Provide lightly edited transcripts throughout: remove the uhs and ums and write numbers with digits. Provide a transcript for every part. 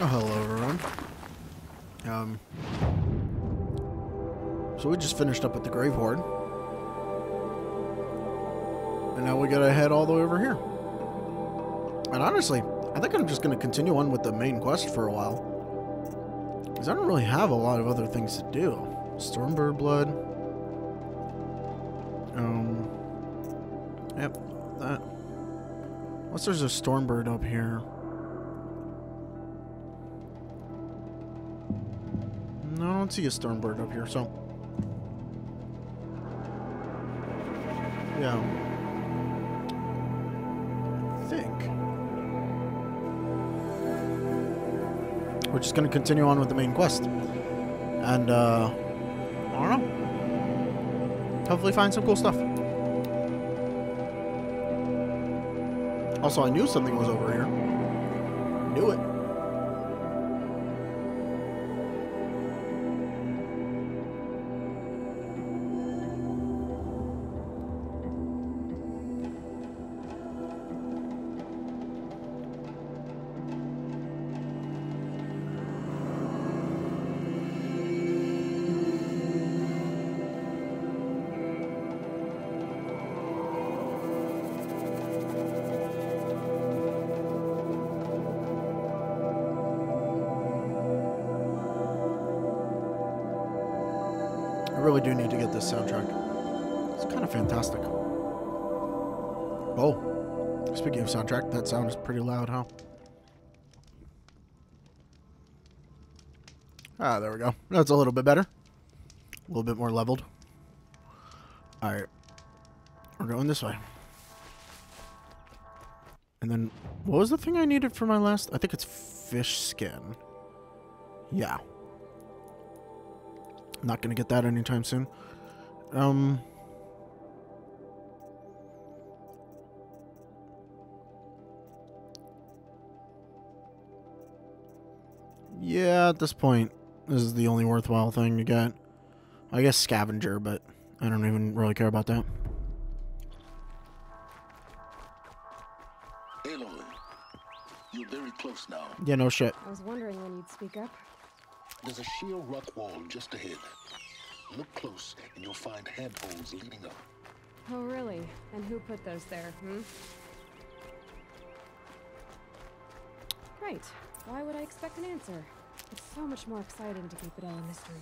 Oh, hello everyone. So we just finished up at the Grave Hoard. And now we gotta head all the way over here. And honestly, I think I'm just gonna continue on with the main quest for a while. Because I don't really have a lot of other things to do. Stormbird blood. Yep, that. Unless there's a Stormbird up here. No, I don't see a Stormbird up here, so. Yeah. I think. We're just gonna continue on with the main quest. And, I don't know. Hopefully find some cool stuff. Also, I knew something was over here. Knew it. I really do need to get this soundtrack. It's kind of fantastic. Oh, speaking of soundtrack, that sound is pretty loud, huh? Ah, there we go. That's a little bit better. A little bit more leveled. Alright. We're going this way. And then, what was the thing I needed for my last? I think it's fish skin. Yeah. Not gonna get that anytime soon. Yeah, at this point, this is the only worthwhile thing to get. I guess scavenger, but I don't even really care about that. Aloy, you're very close now. Yeah, no shit. I was wondering when you'd speak up. There's a sheer rock wall just ahead. Look close, and you'll find handholds leading up. Oh, really? And who put those there, Right. Why would I expect an answer? It's so much more exciting to keep it all a mystery.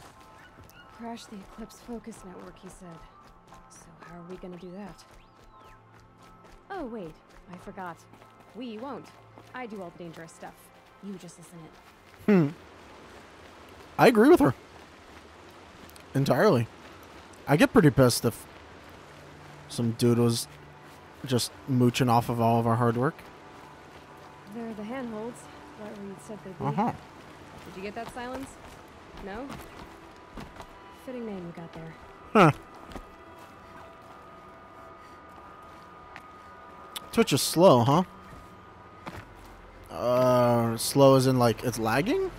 Crash the Eclipse Focus Network, he said. So how are we gonna do that? Oh, wait. I forgot. We won't. I do all the dangerous stuff. You just listen in. I agree with her. Entirely. I get pretty pissed if some dude was just mooching off of all of our hard work. They're the handholds. Right where you'd said they'd be. Uh-huh. Did you get that, Silence? No? Fitting name you got there. Huh. Twitch is slow, huh? Slow as in, like, it's lagging?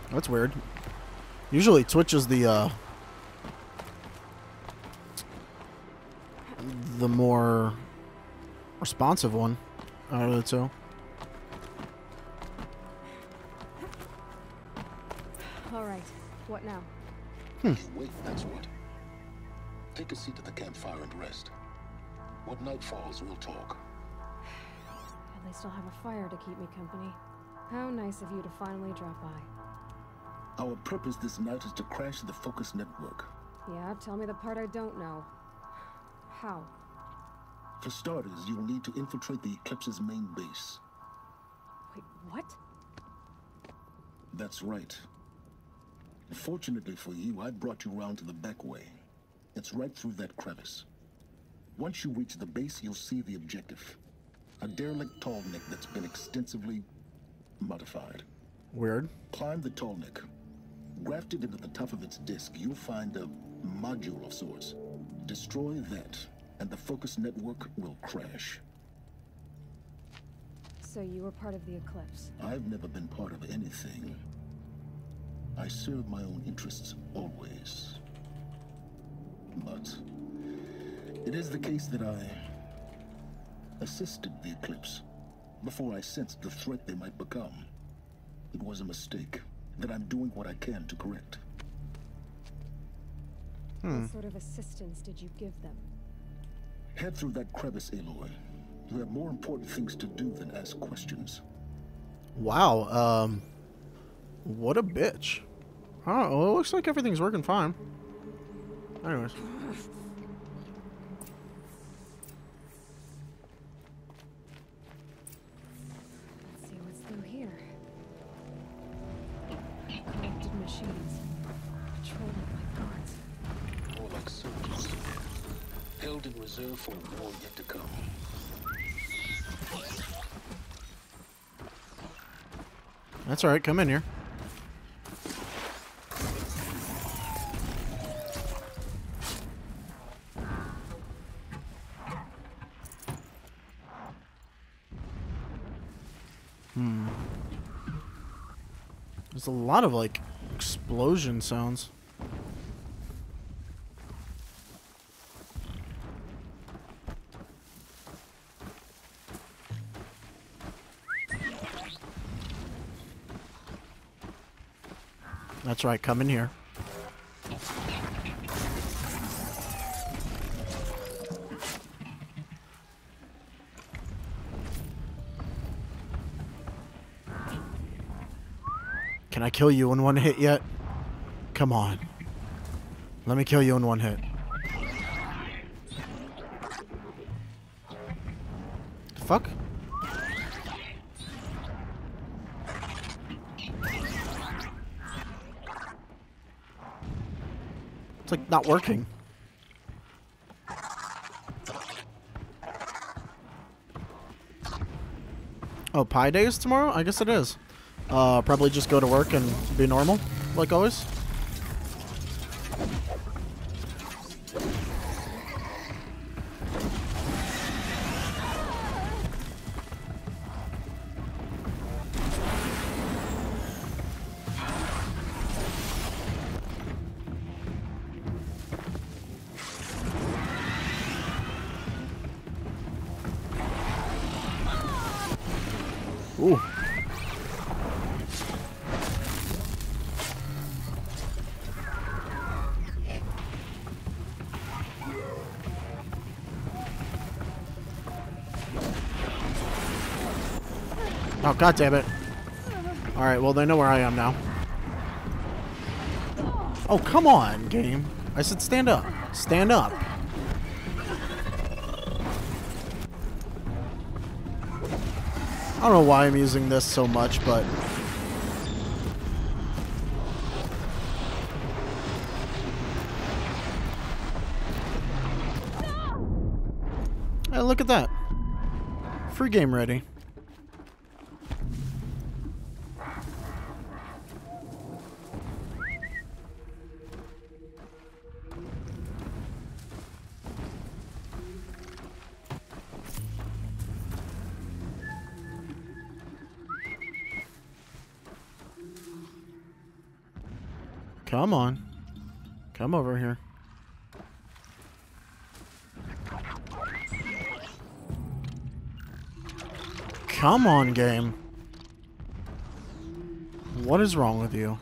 That's weird. Usually Twitch is the more responsive one out of the two. All right. What now? Wait, that's what. Take a seat at the campfire and rest. When night falls, we'll talk. At least I'll have a fire to keep me company. How nice of you to finally drop by. Our purpose this night is to crash the Focus Network. Yeah, tell me the part I don't know. How? For starters, you'll need to infiltrate the Eclipse's main base. Wait, what? That's right. Fortunately for you, I brought you round to the back way. It's right through that crevice. Once you reach the base, you'll see the objective. A derelict tall neck that's been extensively modified. Weird. Climb the tall neck. Grafted into the top of its disk, you'll find a module of sorts. Destroy that, and the Focus Network will crash. So you were part of the Eclipse. I've never been part of anything. I serve my own interests always. But it is the case that I assisted the Eclipse before I sensed the threat they might become. It was a mistake that I'm doing what I can to correct. What sort of assistance did you give them? Head through that crevice, Aloy. You have more important things to do than ask questions. Wow, what a bitch. Oh, well, it looks like everything's working fine. Anyways. Let's see what's through here. Connected machines. Patrolled by guards. More like soldiers. Held in reserve for a war yet to come. That's alright, come in here. There's a lot of, like, explosion sounds. That's right, come in here. Can I kill you in one hit yet? Come on. Let me kill you in one hit. The fuck? It's like not working. Oh, Pi Day is tomorrow? I guess it is. Probably just go to work and be normal, like always. Ooh. Oh, god damn it. Alright, well, they know where I am now. Oh, come on, game. I said stand up. Stand up. I don't know why I'm using this so much, but... Hey, look at that. Free game ready. Come on. Come over here. Come on, game. What is wrong with you?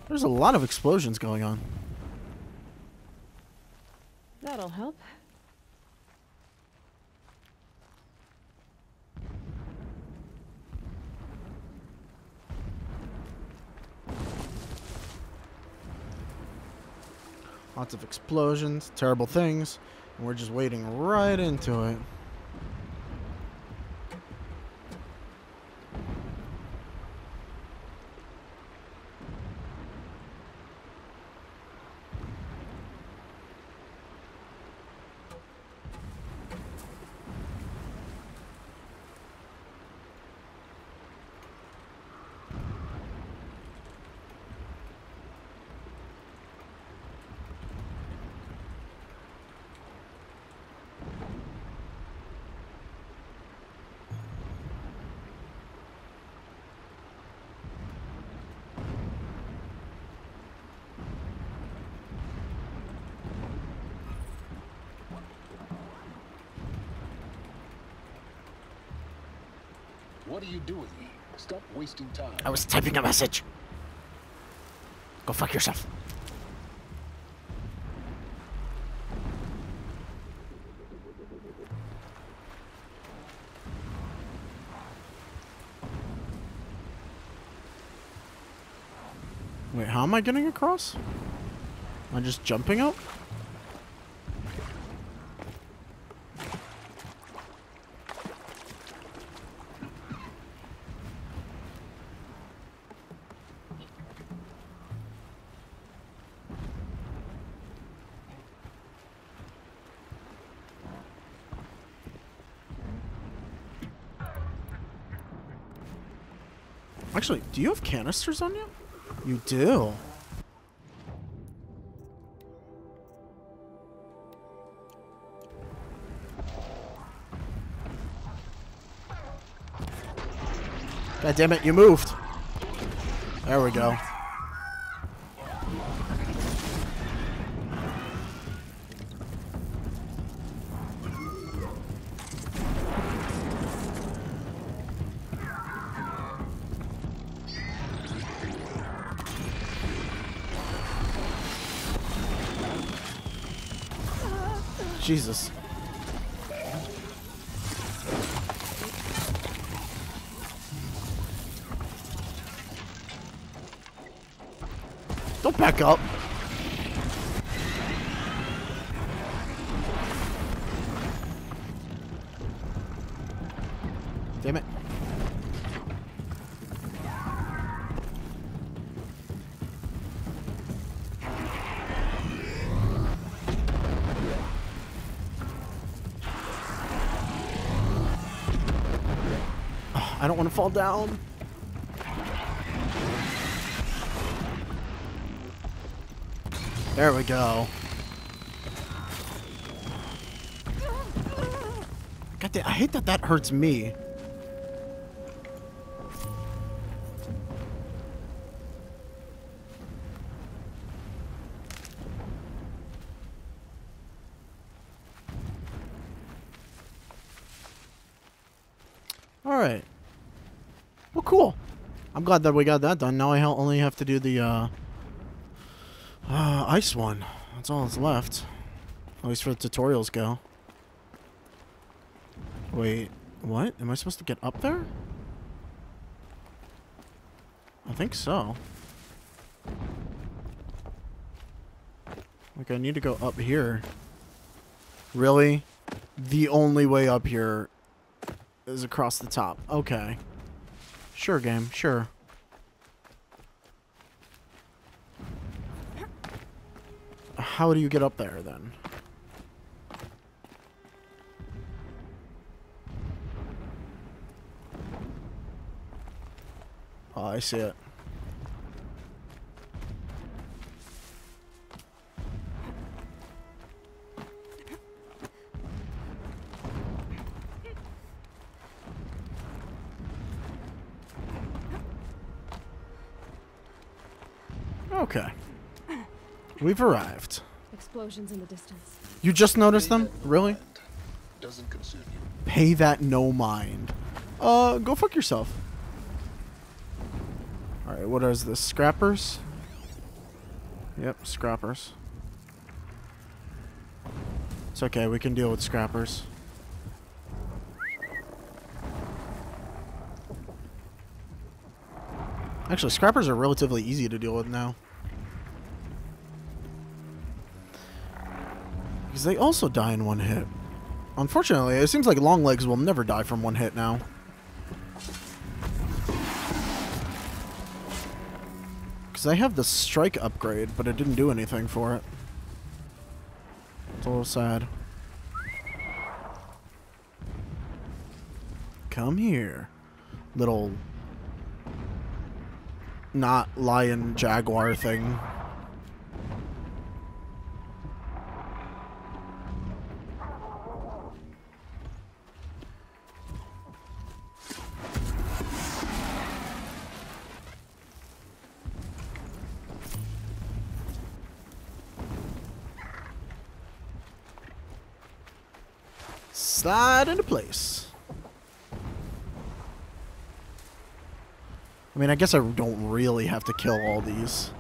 There's a lot of explosions going on. That'll help. Lots of explosions, terrible things, and we're just wading right into it. What are you doing? Stop wasting time. I was typing a message. Go fuck yourself. Wait, how am I getting across? Am I just jumping up? Actually, do you have canisters on you? You do. God damn it, you moved. There we go. Jesus. Don't back up. Damn it. I don't want to fall down. There we go. God damn, I hate that that hurts me. All right. Well, cool. I'm glad that we got that done. Now I only have to do the ice one. That's all that's left. At least for the tutorials go. Wait, what? Am I supposed to get up there? I think so. Like, I need to go up here. Really? The only way up here is across the top. Okay. Sure, game. Sure. How do you get up there, then? Oh, I see it. Okay. We've arrived. Explosions in the distance. You just noticed them? Really? Doesn't concern you. Pay that no mind. Go fuck yourself. Alright, what is this? Scrappers? Yep, scrappers. It's okay, we can deal with scrappers. Actually, scrappers are relatively easy to deal with now. Because they also die in one hit. Unfortunately, it seems like long legs will never die from one hit now. Because I have the strike upgrade, but it didn't do anything for it. It's a little sad. Come here, little not lion jaguar thing. Slide into place. I mean, I guess I don't really have to kill all these.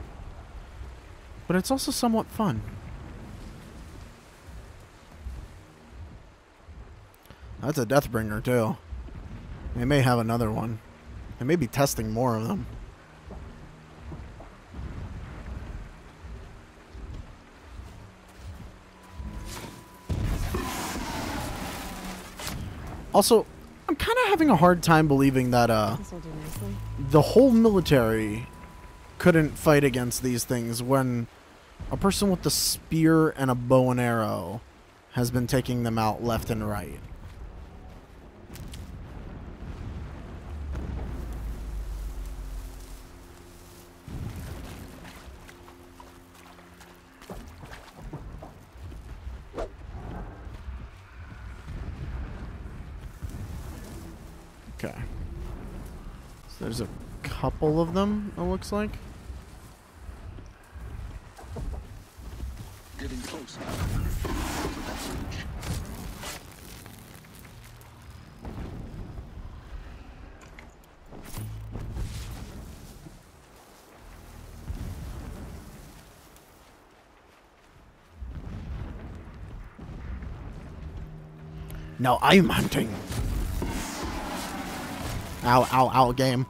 But it's also somewhat fun. That's a Deathbringer, too. They may have another one. They may be testing more of them. Also, I'm kind of having a hard time believing that This'll do nicely. the whole military couldn't fight against these things when a person with a spear and a bow and arrow has been taking them out left and right. Okay. So there's a couple of them, it looks like. Getting close now. That's reach. No, I'm hunting. Ow, ow, ow, game.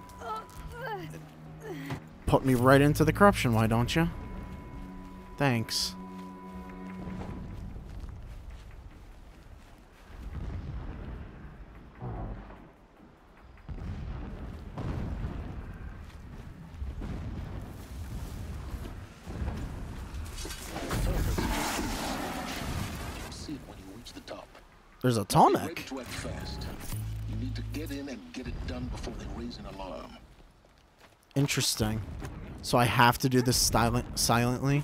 Put me right into the corruption, why don't you? Thanks. See it when you reach the top. There's a Be tall ready neck. to act fast. You need to get in and get it done before they raise an alarm. Interesting. So I have to do this silently?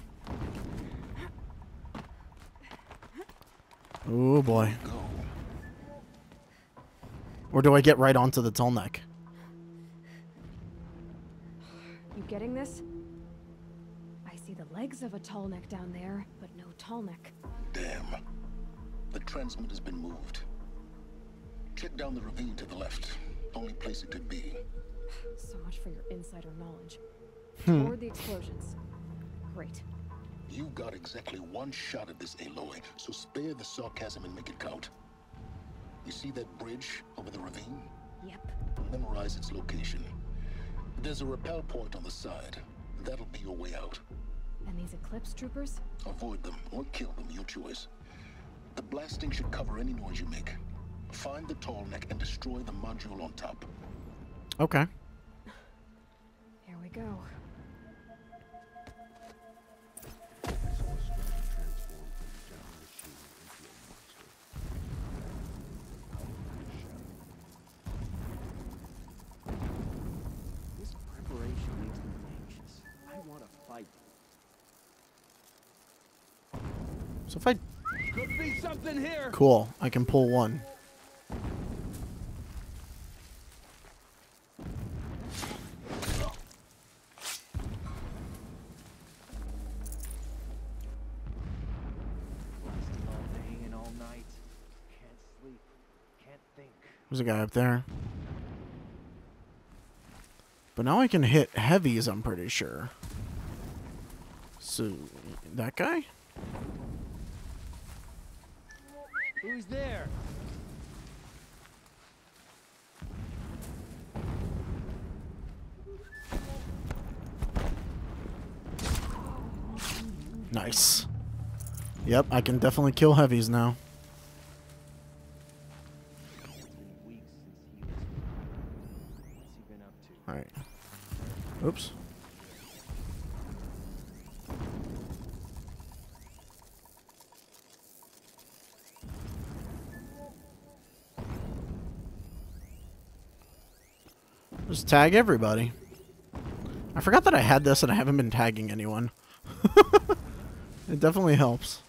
Oh boy. Go. Or do I get right onto the tall neck? You getting this? I see the legs of a tall neck down there, but no tall neck. Damn. The transmitter has been moved. Check down the ravine to the left. Only place it could be. So much for your insider knowledge. Toward the explosions. Great. You got exactly one shot at this, Aloy, so spare the sarcasm and make it count. You see that bridge over the ravine? Yep. Memorize its location. There's a rappel point on the side. That'll be your way out. And these Eclipse troopers? Avoid them or kill them, your choice. The blasting should cover any noise you make. Find the tall neck and destroy the module on top. Okay. Here we go. This preparation makes me anxious. I want to fight. So if I... Could be something here. Cool. I can pull one. Blasting all day, hanging all night. Can't sleep. Can't think. There's a guy up there. But now I can hit heavies, I'm pretty sure. So, that guy? Who's there? Nice. Yep, I can definitely kill heavies now. It's been weeks since he was. What's he been up to? Alright. Oops. Just tag everybody. I forgot that I had this and I haven't been tagging anyone. It definitely helps.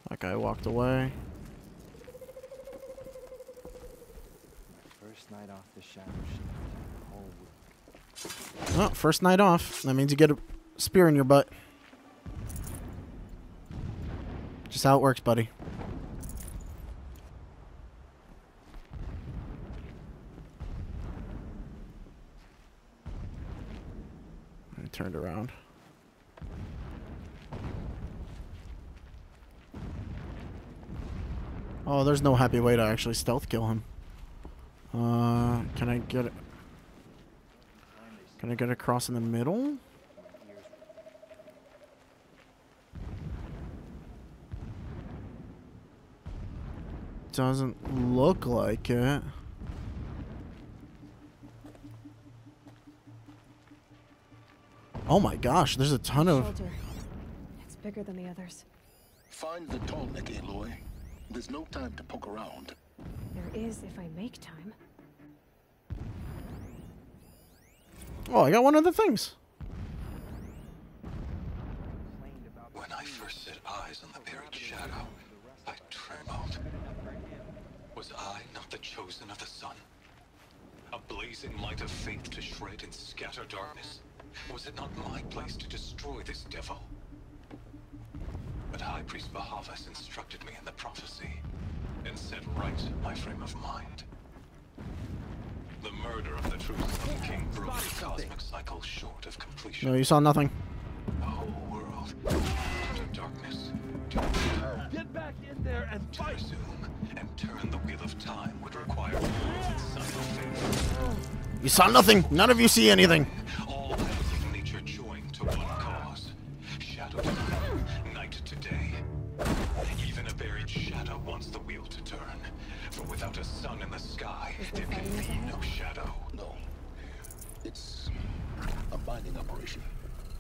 That guy walked away. My first night off the shadow shift. The whole week. Oh, first night off. That means you get a spear in your butt. Just how it works, buddy. turned around. Oh, there's no happy way to actually stealth kill him. Can I get it? Can I get across in the middle? Doesn't look like it. Oh my gosh, there's a ton of... Shelter. It's bigger than the others. Find the tall neck, Aloy. There's no time to poke around. There is if I make time. Oh, I got one of the things. When I first set eyes on the buried shadow, I trembled. Was I not the chosen of the sun? A blazing light of faith to shred and scatter darkness? Was it not my place to destroy this devil? But High Priest Bahavas instructed me in the prophecy and set right my frame of mind. The murder of the true Sun King broke the cosmic cycle short of completion. No, you saw nothing. The whole world into darkness. Get back in there and To fight! resume and turn the wheel of time would require all the sun of faith. You saw nothing. None of you see anything. All laws of nature joined to one cause. Shadow to night, night to day. Even a buried shadow wants the wheel to turn. For without a sun in the sky, there can be no shadow. No. It's a binding operation.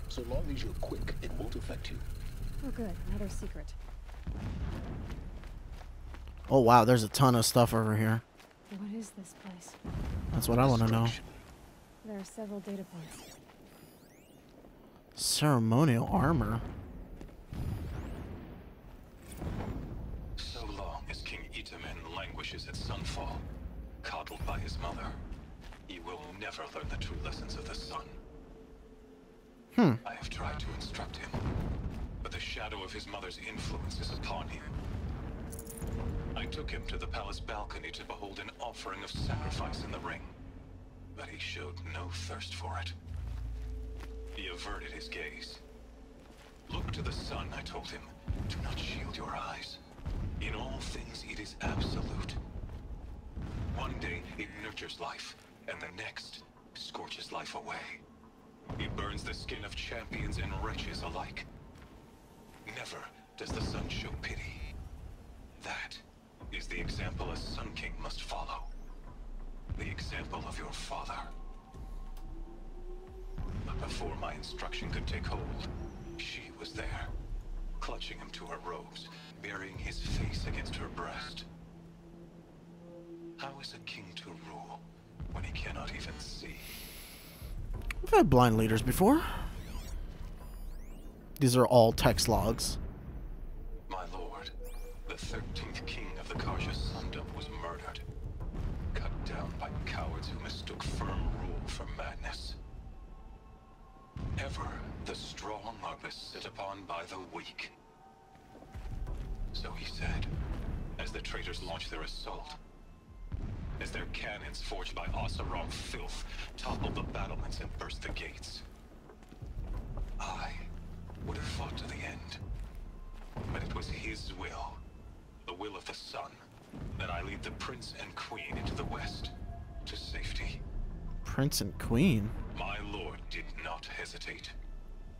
So long as you're quick, it won't affect you. Oh good, another secret. Oh wow, there's a ton of stuff over here. What is this place? That's what I want to know. There are several data points. Ceremonial armor. So long as King Itamen languishes at sunfall, coddled by his mother, he will never learn the true lessons of the sun. I have tried to instruct him, but the shadow of his mother's influence is upon him. I took him to the palace balcony to behold an offering of sacrifice in the ring, but he showed no thirst for it. He averted his gaze. Look to the sun, I told him. Do not shield your eyes. In all things, it is absolute. One day, it nurtures life, and the next, scorches life away. It burns the skin of champions and wretches alike. Never does the sun show pity. That is the example a Sun King must follow. The example of your father. But before my instruction could take hold, she was there, clutching him to her robes, burying his face against her breast. How is a king to rule when he cannot even see? We've had blind leaders before. These are all text logs. My lord, the 13th king of the Karja Sundom was murdered, cut down by cowards who mistook firm rule for madness. Ever the strong are beset upon by the weak. So he said, as the traitors launched their assault, as their cannons forged by Oseram filth toppled the battlements and burst the gates. I would have fought to the end, but it was his will, the will of the sun, that I lead the prince and queen into the west, to safety. Prince and Queen. My lord did not hesitate.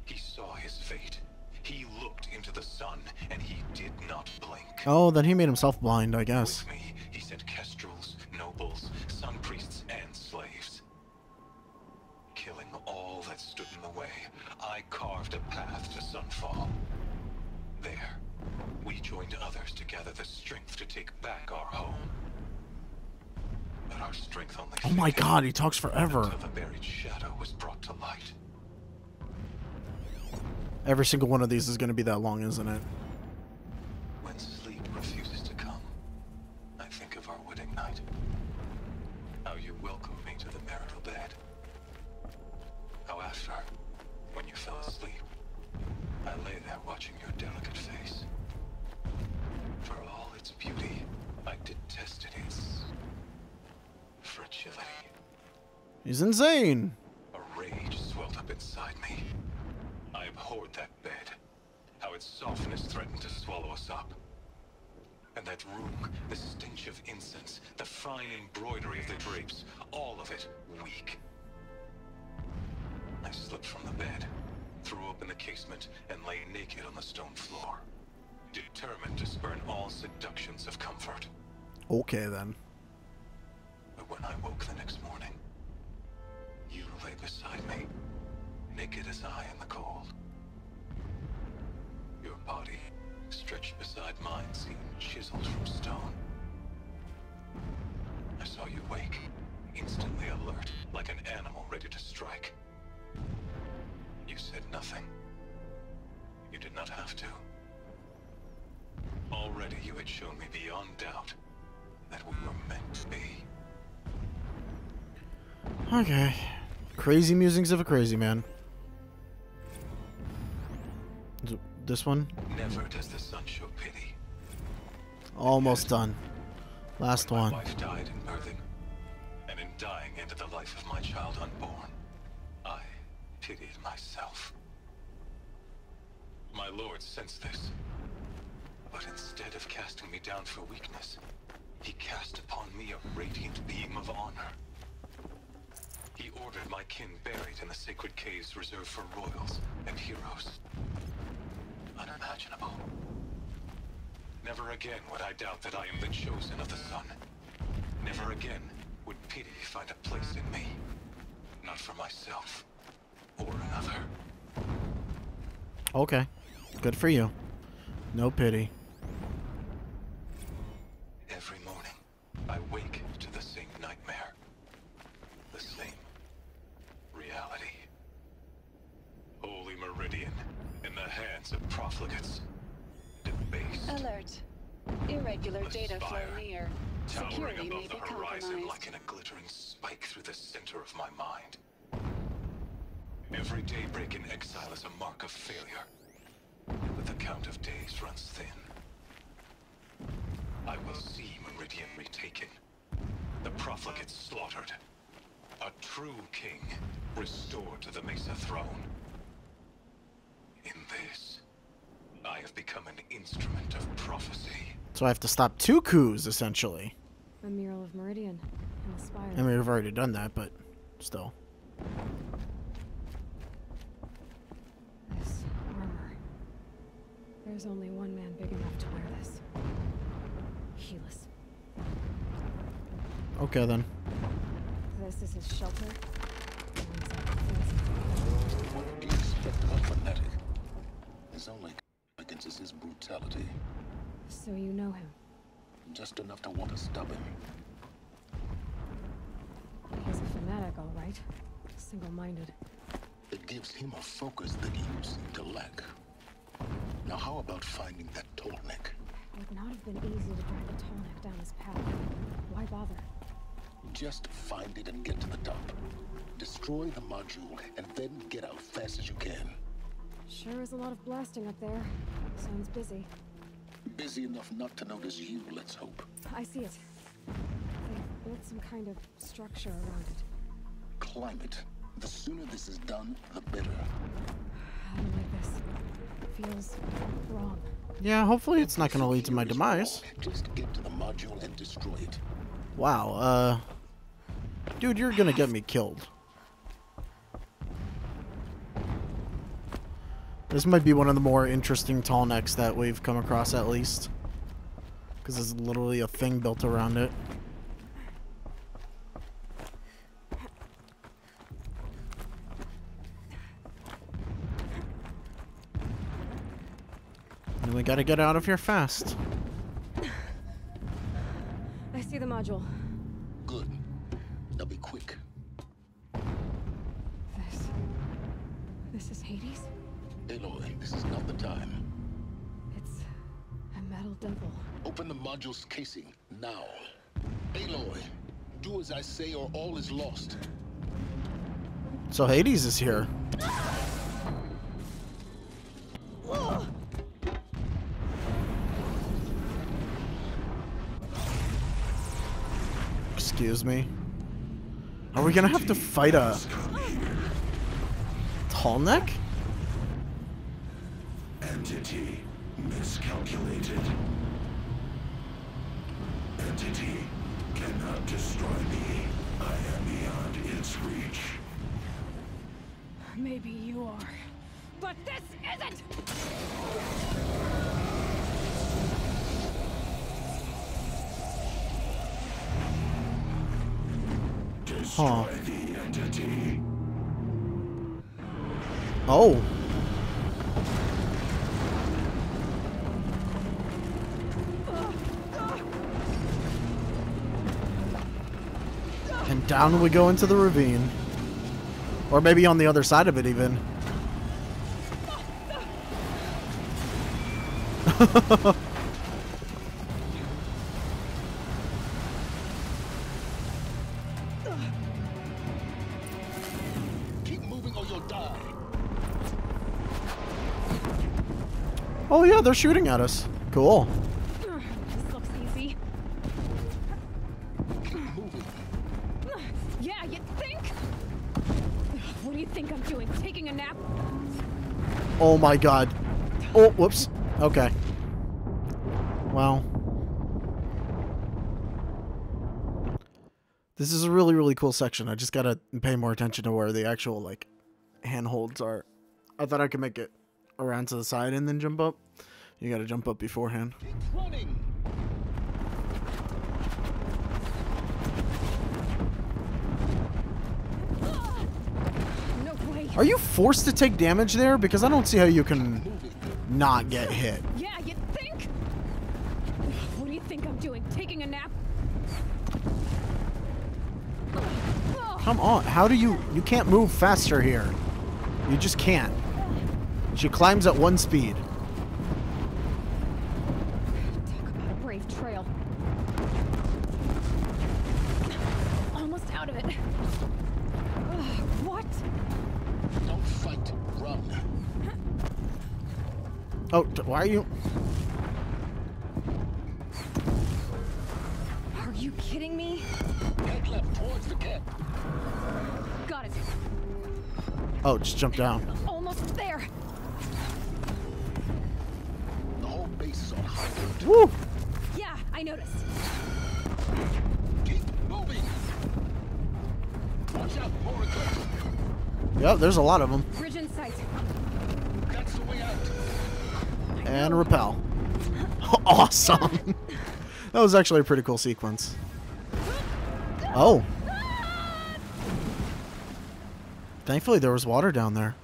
He saw his fate. He looked into the sun, and he did not blink. Oh, then he made himself blind, I guess. With me, he sent kestrels, nobles, sun priests, and slaves. Killing all that stood in the way, I carved a path to sunfall. There, we joined others to gather the strength to take back our home. But our strength only Oh my faded god, he talks forever. until the buried shadow was brought to light. Every single one of these is going to be that long, isn't it? When sleep refuses to come, I think of our wedding night. How you welcomed me to the marital bed. How after, when you fell asleep, I lay there watching your delicate face. For all its beauty, I detested its fragility. He's insane. A rage swelled up inside me. hoard that bed. How its softness threatened to swallow us up. And that room, the stench of incense, the fine embroidery of the drapes, all of it weak. I slipped from the bed, threw open the casement, and lay naked on the stone floor, determined to spurn all seductions of comfort. Okay, then. But when I woke the next morning, you lay beside me, naked as I in the cold. Your body, stretched beside mine, seemed chiseled from stone. I saw you wake, instantly alert, like an animal ready to strike. You said nothing. You did not have to. Already you had shown me beyond doubt that we were meant to be. Okay. Crazy musings of a crazy man. Is it this one? Never does the sun show pity. Almost done. Last When one. my wife died in birthing, and in dying ended the life of my child unborn, I pitied myself. My lord sensed this, but instead of casting me down for weakness, he cast upon me a radiant beam of honor. He ordered my kin buried in the sacred caves reserved for royals and heroes. Unimaginable. Never again would I doubt that I am the chosen of the sun. Never again would pity find a place in me. Not for myself or another. Okay. Good for you. No pity. Every morning, I wake to the same nightmare. The same reality. Holy Meridian in the hands of profligates. Debased. Alert. Irregular data flow Aspire. near. Towering Security may above be the horizon compromised. like in a glittering spike through the center of my mind. Every daybreak in exile is a mark of failure. But the count of days runs thin. I will see Meridian retaken. The profligates slaughtered. A true king restored to the Mesa throne. In this, I have become an instrument of prophecy. So I have to stop 2 coups, essentially. A mural of Meridian and the spire. I mean, we've already done that, but still. This armor. There's only one man big enough to wear this. Helis. Okay, then. This is his shelter. What do you expect of a fanatic? His only against is his brutality. So you know him. Just enough to want to stop him. He's a fanatic, all right. Single-minded. It gives him a focus that you seem to lack. Now how about finding that Tolnik? It would not have been easy to drag a Tallneck down this path. Why bother? Just find it and get to the top. Destroy the module and then get out fast as you can. Sure is a lot of blasting up there. Sounds busy. Busy enough not to notice you, let's hope. I see it. They've built some kind of structure around it. Climate. The sooner this is done, the better. I don't like this. Feels wrong. Yeah, hopefully it's not going to lead to my Here is demise. wrong. Just get to the module and destroy it. Wow, dude, you're going to get me killed. This might be one of the more interesting tall necks that we've come across, at least. Because there's literally a thing built around it. And we gotta get out of here fast. I see the module. Good. Now be quick. This is Hades? Aloy, this is not the time. It's a metal devil. Open the module's casing, now. Aloy, do as I say or all is lost. So Hades is here. Excuse me. Are we gonna have to fight a tall neck? calculated. Entity cannot destroy me. I am beyond its reach. Maybe you are, but this isn't! Destroy the entity. Oh. And down we go into the ravine. Or maybe on the other side of it even. Keep moving or you'll die. Oh yeah, they're shooting at us. Cool. This looks easy. Keep moving. Yeah, you think? What do you think I'm doing? Taking a nap? Oh my god. Oh, whoops. Okay. Wow. This is a really, really cool section. I just gotta pay more attention to where the actual, like, handholds are. I thought I could make it around to the side and then jump up. You gotta jump up beforehand. Keep running. No way. Are you forced to take damage there? Because I don't see how you can not get hit. Yeah, you think? What do you think I'm doing? Taking a nap? Come on. How do you... You can't move faster here. You just can't. She climbs at one speed. Talk about a brave trail. Almost out of it. What? Don't fight. Run. Oh, why are you... Are you kidding me? Head left towards the camp. Got it. Oh, just jump down. Almost there. The whole base is on high alert. Woo! Yeah, I noticed. Keep moving. Watch out, more eclipse. Yep, there's a lot of them. Bridge in sight. That's the way out. And repel. Awesome. That was actually a pretty cool sequence. Oh. Thankfully there was water down there.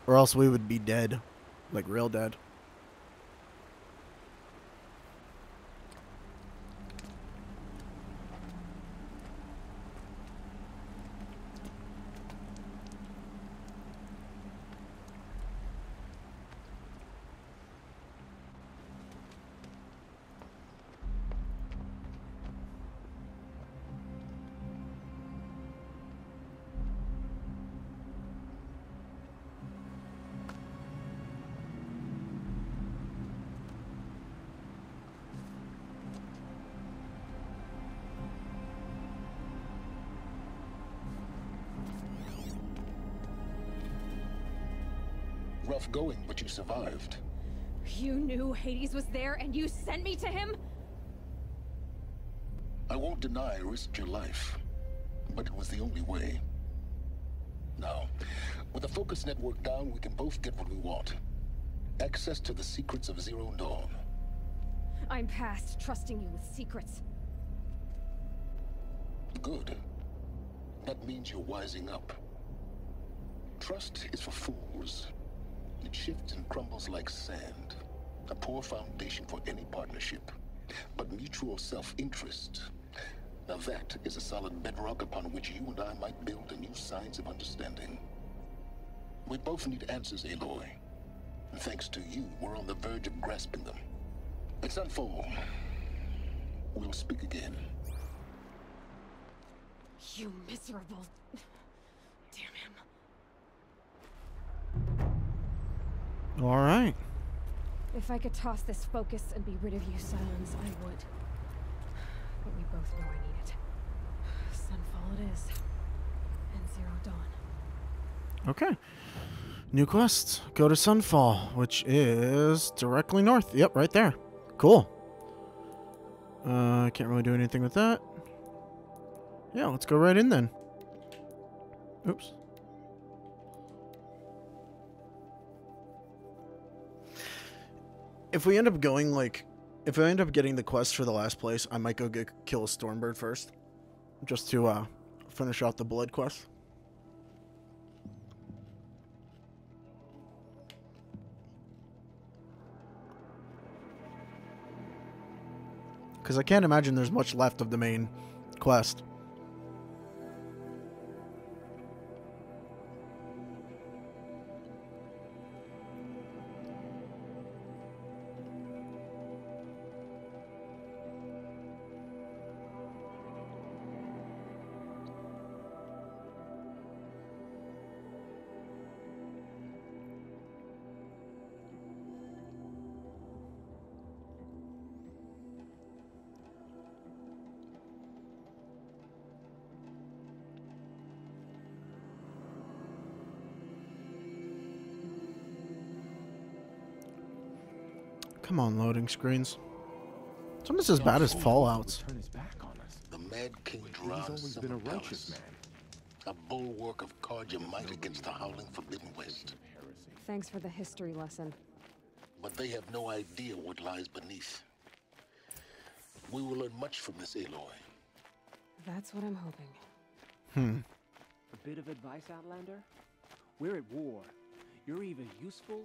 Or else we would be dead. Like real dead. Rough going, but you survived. You knew Hades was there and you sent me to him? I won't deny I risked your life, but it was the only way. Now, with the focus network down, we can both get what we want. Access to the secrets of Zero Dawn. I'm past trusting you with secrets. Good. That means you're wising up. Trust is for fools. It shifts and crumbles like sand. A poor foundation for any partnership. But mutual self-interest, now that is a solid bedrock upon which you and I might build a new science of understanding. We both need answers, Aloy. And thanks to you, we're on the verge of grasping them. It's unfold. We'll speak again. You miserable. Damn him. All right. If I could toss this focus and be rid of you, Silence, I would. But we both know I need it. Sunfall it is. And Zero Dawn. Okay. New quest. Go to Sunfall, which is directly north. Yep, right there. Cool. Can't really do anything with that. Yeah, let's go right in then. Oops. If we end up going, like, if I end up getting the quest for the last place, I might go kill a Stormbird first. Just to, finish off the blood quest. Because I can't imagine there's much left of the main quest. Come on, loading screens. It's almost as bad as Fallout's. Turn his back on us. The Mad King He's Dran always been a righteous man. a bulwark of Karja might against the howling Forbidden West. Thanks for the history lesson. But they have no idea what lies beneath. We will learn much from this Aloy. That's what I'm hoping. A bit of advice, Outlander? We're at war. You're either useful.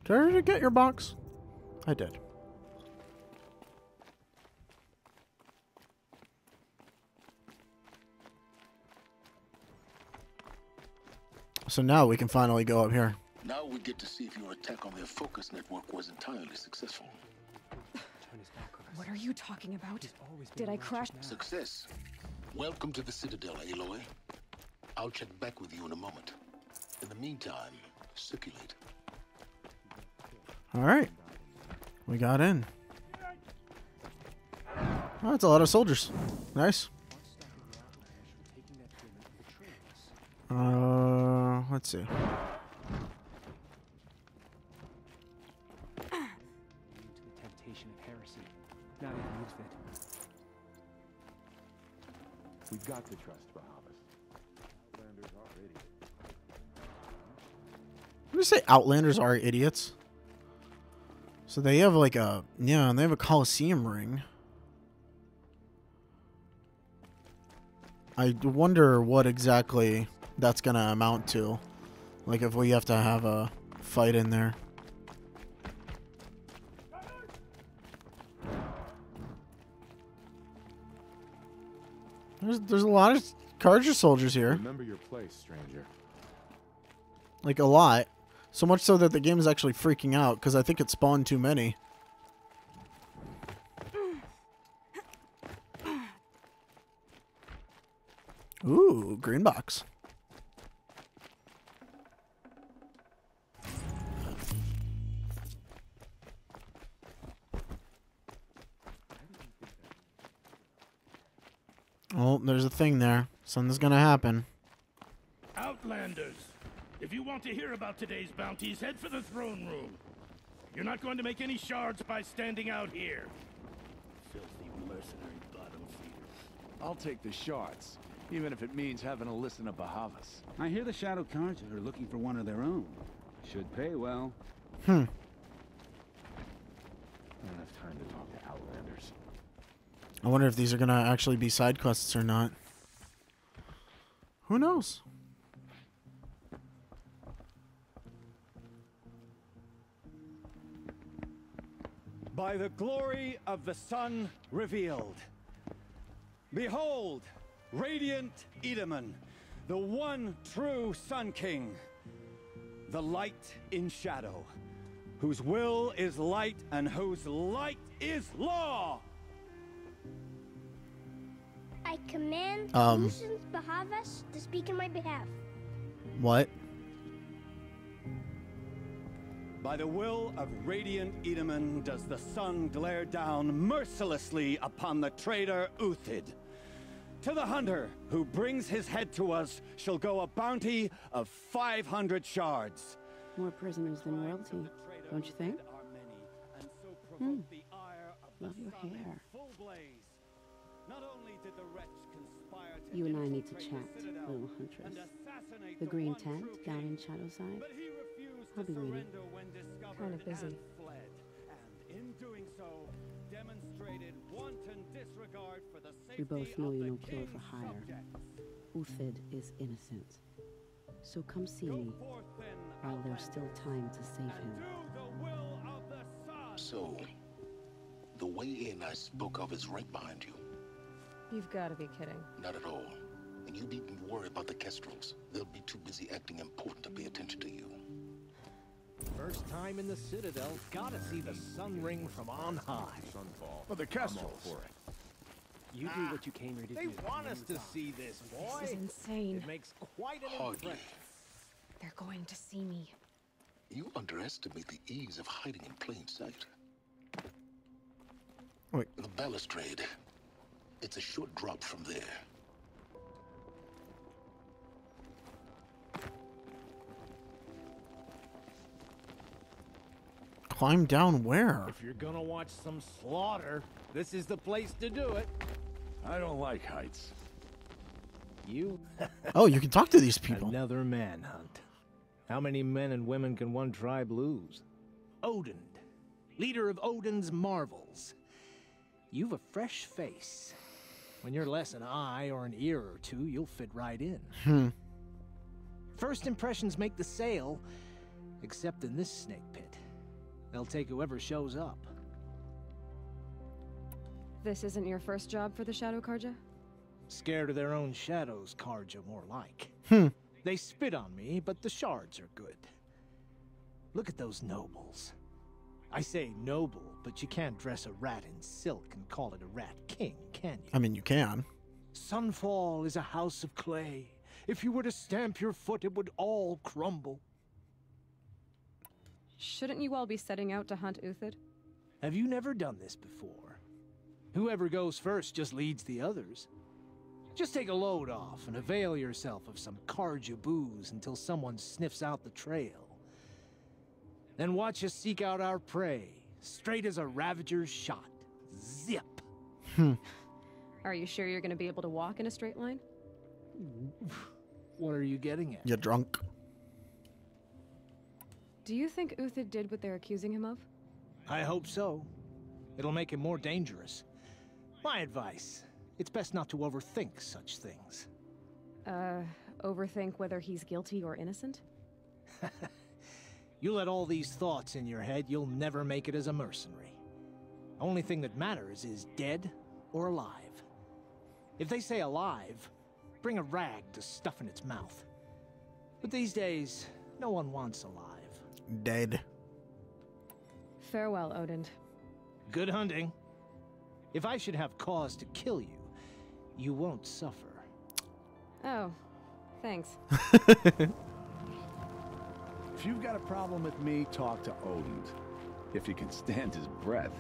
Did I already get your box? I did. So now we can finally go up here. Now we get to see if your attack on their focus network was entirely successful. Turn his back on us. What are you talking about? He's always been Did a I righteous crash? man. Success. Welcome to the Citadel, Aloy. I'll check back with you in a moment. In the meantime, circulate. Alright. We got in. Oh, that's a lot of soldiers. Nice. Let's see. To the temptation of heresy. Not even use it. We got to trust Bahamas. Outlanders are idiots. Let me say Outlanders are idiots. So they have like a, yeah, they have a Coliseum ring. I wonder what exactly that's gonna amount to. Like if we have to have a fight in there. There's a lot of Karja soldiers here. Remember your place, stranger. Like a lot. So much so that the game is actually freaking out because I think it spawned too many. Ooh, green box. Oh, there's a thing there. Something's gonna happen. Outlanders, if you want to hear about today's bounties, head for the throne room. You're not going to make any shards by standing out here. Filthy mercenary bottom feeders. I'll take the shards, even if it means having to listen to Bahamas. I hear the Shadow Carja are looking for one of their own. Should pay well. I don't have time to talk to Outlanders. I wonder if these are gonna actually be side quests or not. Who knows? By the glory of the sun revealed. Behold, radiant Edaman, the one true Sun King, the light in shadow, whose will is light and whose light is law. I command Lucius Bahavas to speak in my behalf. What? By the will of radiant Edaman does the sun glare down mercilessly upon the traitor Uthid, To the hunter who brings his head to us shall go a bounty of 500 shards. More prisoners than royalty, don't you think? Love your hair. You and I need to chat, little huntress. The green tent down in Shadowside. I'll be waiting. Kind of busy. We both know you're no killer for hire. Uthid is innocent. So come see me while there's still time to save him. So, the way in I spoke of is right behind you. You've got to be kidding. Not at all. And you needn't worry about the Kestrels. They'll be too busy acting important to pay attention to you. First time in the Citadel, gotta see the sun ring from on high. Sunfall. Well, the Kestrels. For it. You do what you came here to do. They want us to see this, boy. This is insane. It makes quite an Hardly. impression. They're going to see me. You underestimate the ease of hiding in plain sight. Wait. The balustrade. It's a short drop from there. Climb down where? If you're gonna watch some slaughter, this is the place to do it. I don't like heights. You? Oh, you can talk to these people. Another manhunt. How many men and women can one tribe lose? Odin, leader of Odin's marvels. You've a fresh face. When you're less an eye or an ear or two, you'll fit right in. First impressions make the sale, except in this snake pit. They'll take whoever shows up. This isn't your first job for the Shadow Karja? Scared of their own shadows, Karja, more like. They spit on me, but the shards are good. Look at those nobles. I say noble, but you can't dress a rat in silk and call it a rat king, can you? I mean, you can. Sunfall is a house of clay. If you were to stamp your foot, it would all crumble. Shouldn't you all be setting out to hunt Uthid? Have you never done this before? Whoever goes first just leads the others. Just take a load off and avail yourself of some Karja booze until someone sniffs out the trail. Then watch us seek out our prey, straight as a Ravager's shot. Zip! Are you sure you're going to be able to walk in a straight line? What are you getting at? You're drunk. Do you think Uthid did what they're accusing him of? I hope so. It'll make him more dangerous. My advice, it's best not to overthink such things. Overthink whether he's guilty or innocent? You let all these thoughts in your head, you'll never make it as a mercenary. Only thing that matters is dead or alive. If they say alive, bring a rag to stuff in its mouth. But these days, no one wants alive. Dead. Farewell, Odin. Good hunting. If I should have cause to kill you, you won't suffer. Oh, thanks. If you've got a problem with me, talk to Odin. If he can stand his breath.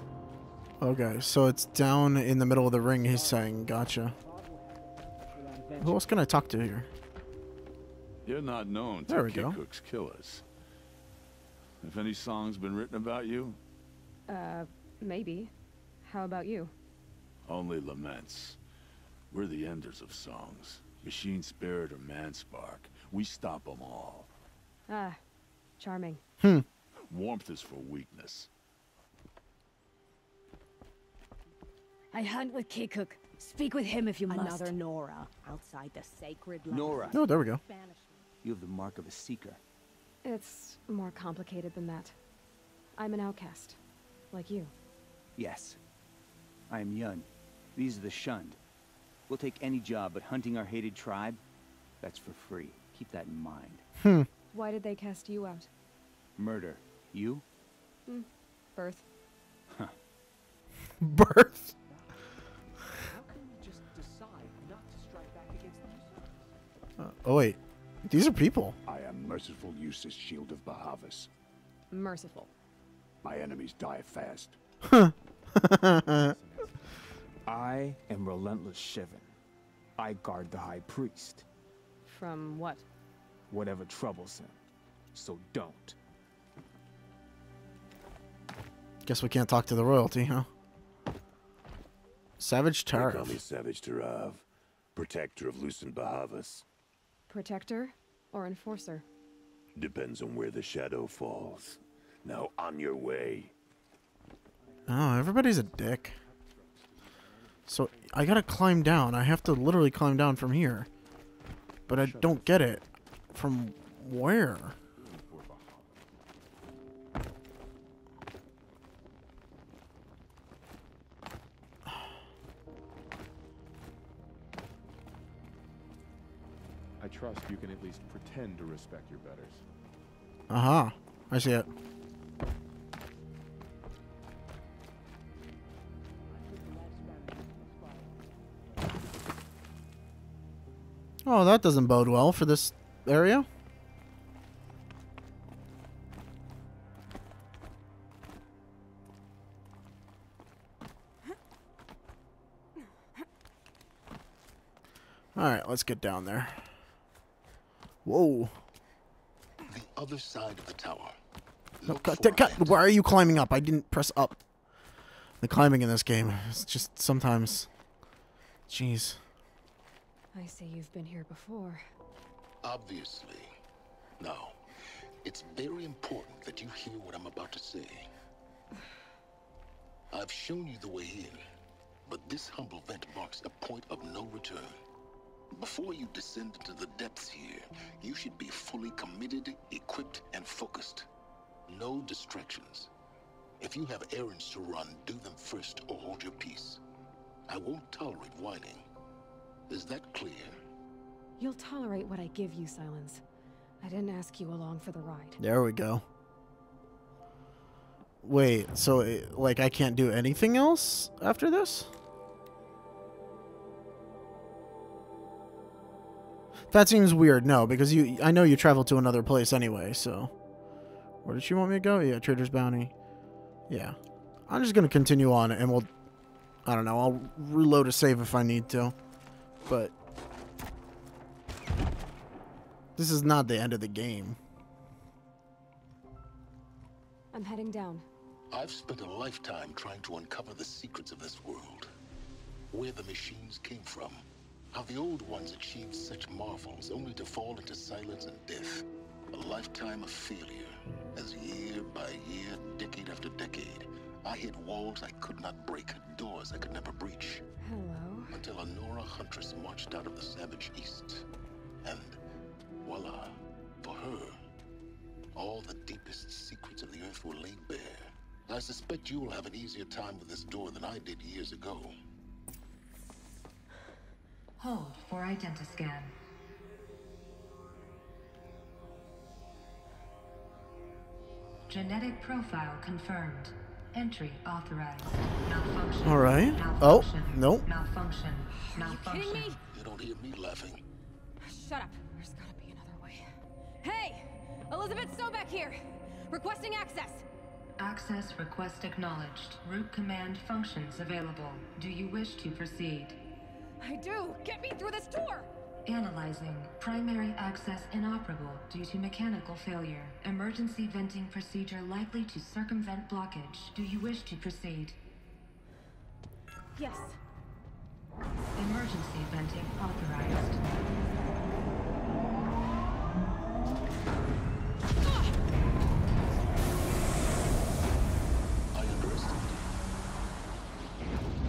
Okay, so it's down in the middle of the ring, he's saying. Gotcha. Who else can I talk to here? You're not known to Kikuk's killers. Have any songs been written about you? Maybe. How about you? Only laments. We're the enders of songs. Machine spirit or man spark. We stop them all. Ah, charming. Warmth is for weakness. I hunt with Kikuk. Speak with him if you must. Another Nora outside the sacred land. Nora. Oh, there we go. You have the mark of a seeker. It's more complicated than that. I'm an outcast. Like you. Yes. I am Yun. These are the shunned. We'll take any job, but hunting our hated tribe, that's for free. Keep that in mind. Why did they cast you out? Murder. You? Birth. Huh. Birth? How can we just decide not to strike back against them? Oh, wait. These are people. I am merciful Eustace, shield of Bahavas. Merciful. My enemies die fast. I am relentless Shivan. I guard the High Priest. From what? Whatever troubles him. So don't. Guess we can't talk to the royalty, huh? Savage They call me Tariff. Savage Tarav, protector of Lucent Bahavas. Protector or enforcer? Depends on where the shadow falls. Now on your way. Oh, everybody's a dick. So I gotta climb down. I have to literally climb down from here. But I don't get it. From where? I trust you can at least pretend to respect your betters. Uh-huh. I see it. Oh, that doesn't bode well for this area. Alright, let's get down there. Whoa. The other side of the tower. No, why are you climbing up? I didn't press up. The climbing in this game is just sometimes... Jeez. I see you've been here before. Obviously. Now, it's very important that you hear what I'm about to say. I've shown you the way in, but this humble vent marks a point of no return. Before you descend into the depths here, you should be fully committed, equipped, and focused. No distractions. If you have errands to run, do them first or hold your peace. I won't tolerate whining. Is that clear? You'll tolerate what I give you, Silence. I didn't ask you along for the ride. There we go. Wait, so, like, I can't do anything else after this? That seems weird. No, because I know you traveled to another place anyway, so... Where did she want me to go? Yeah, Trader's Bounty. Yeah. I'm just going to continue on, and we'll... I don't know, I'll reload a save if I need to. But... This is not the end of the game. I'm heading down. I've spent a lifetime trying to uncover the secrets of this world. Where the machines came from. How the old ones achieved such marvels, only to fall into silence and death. A lifetime of failure, as year by year, decade after decade, I hit walls I could not break, doors I could never breach. Hello. Until a Nora huntress marched out of the savage east. And, voila, for her, all the deepest secrets of the earth were laid bare. I suspect you will have an easier time with this door than I did years ago. Hold for identiscan. Genetic profile confirmed. Entry authorized. Malfunction. All right. Malfunction. Oh, nope. Malfunction. Malfunction. Kidding me? You don't hear me laughing. Shut up. There's gotta be another way. Hey! Elizabeth Stoback here! Requesting access! Access request acknowledged. Root command functions available. Do you wish to proceed? I do! Get me through this door! Analyzing. Primary access inoperable due to mechanical failure. Emergency venting procedure likely to circumvent blockage. Do you wish to proceed? Yes. Emergency venting authorized. I underestimate you.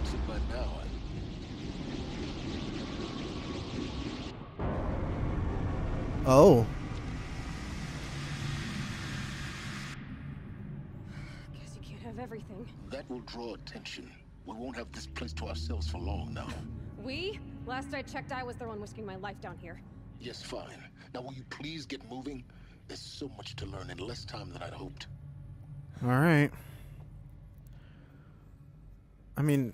So by now, Oh. Guess you can't have everything. that will draw attention. We won't have this place to ourselves for long now. We? Last I checked, I was the one risking my life down here. Yes, fine. Now will you please get moving? There's so much to learn in less time than I'd hoped. All right. I mean,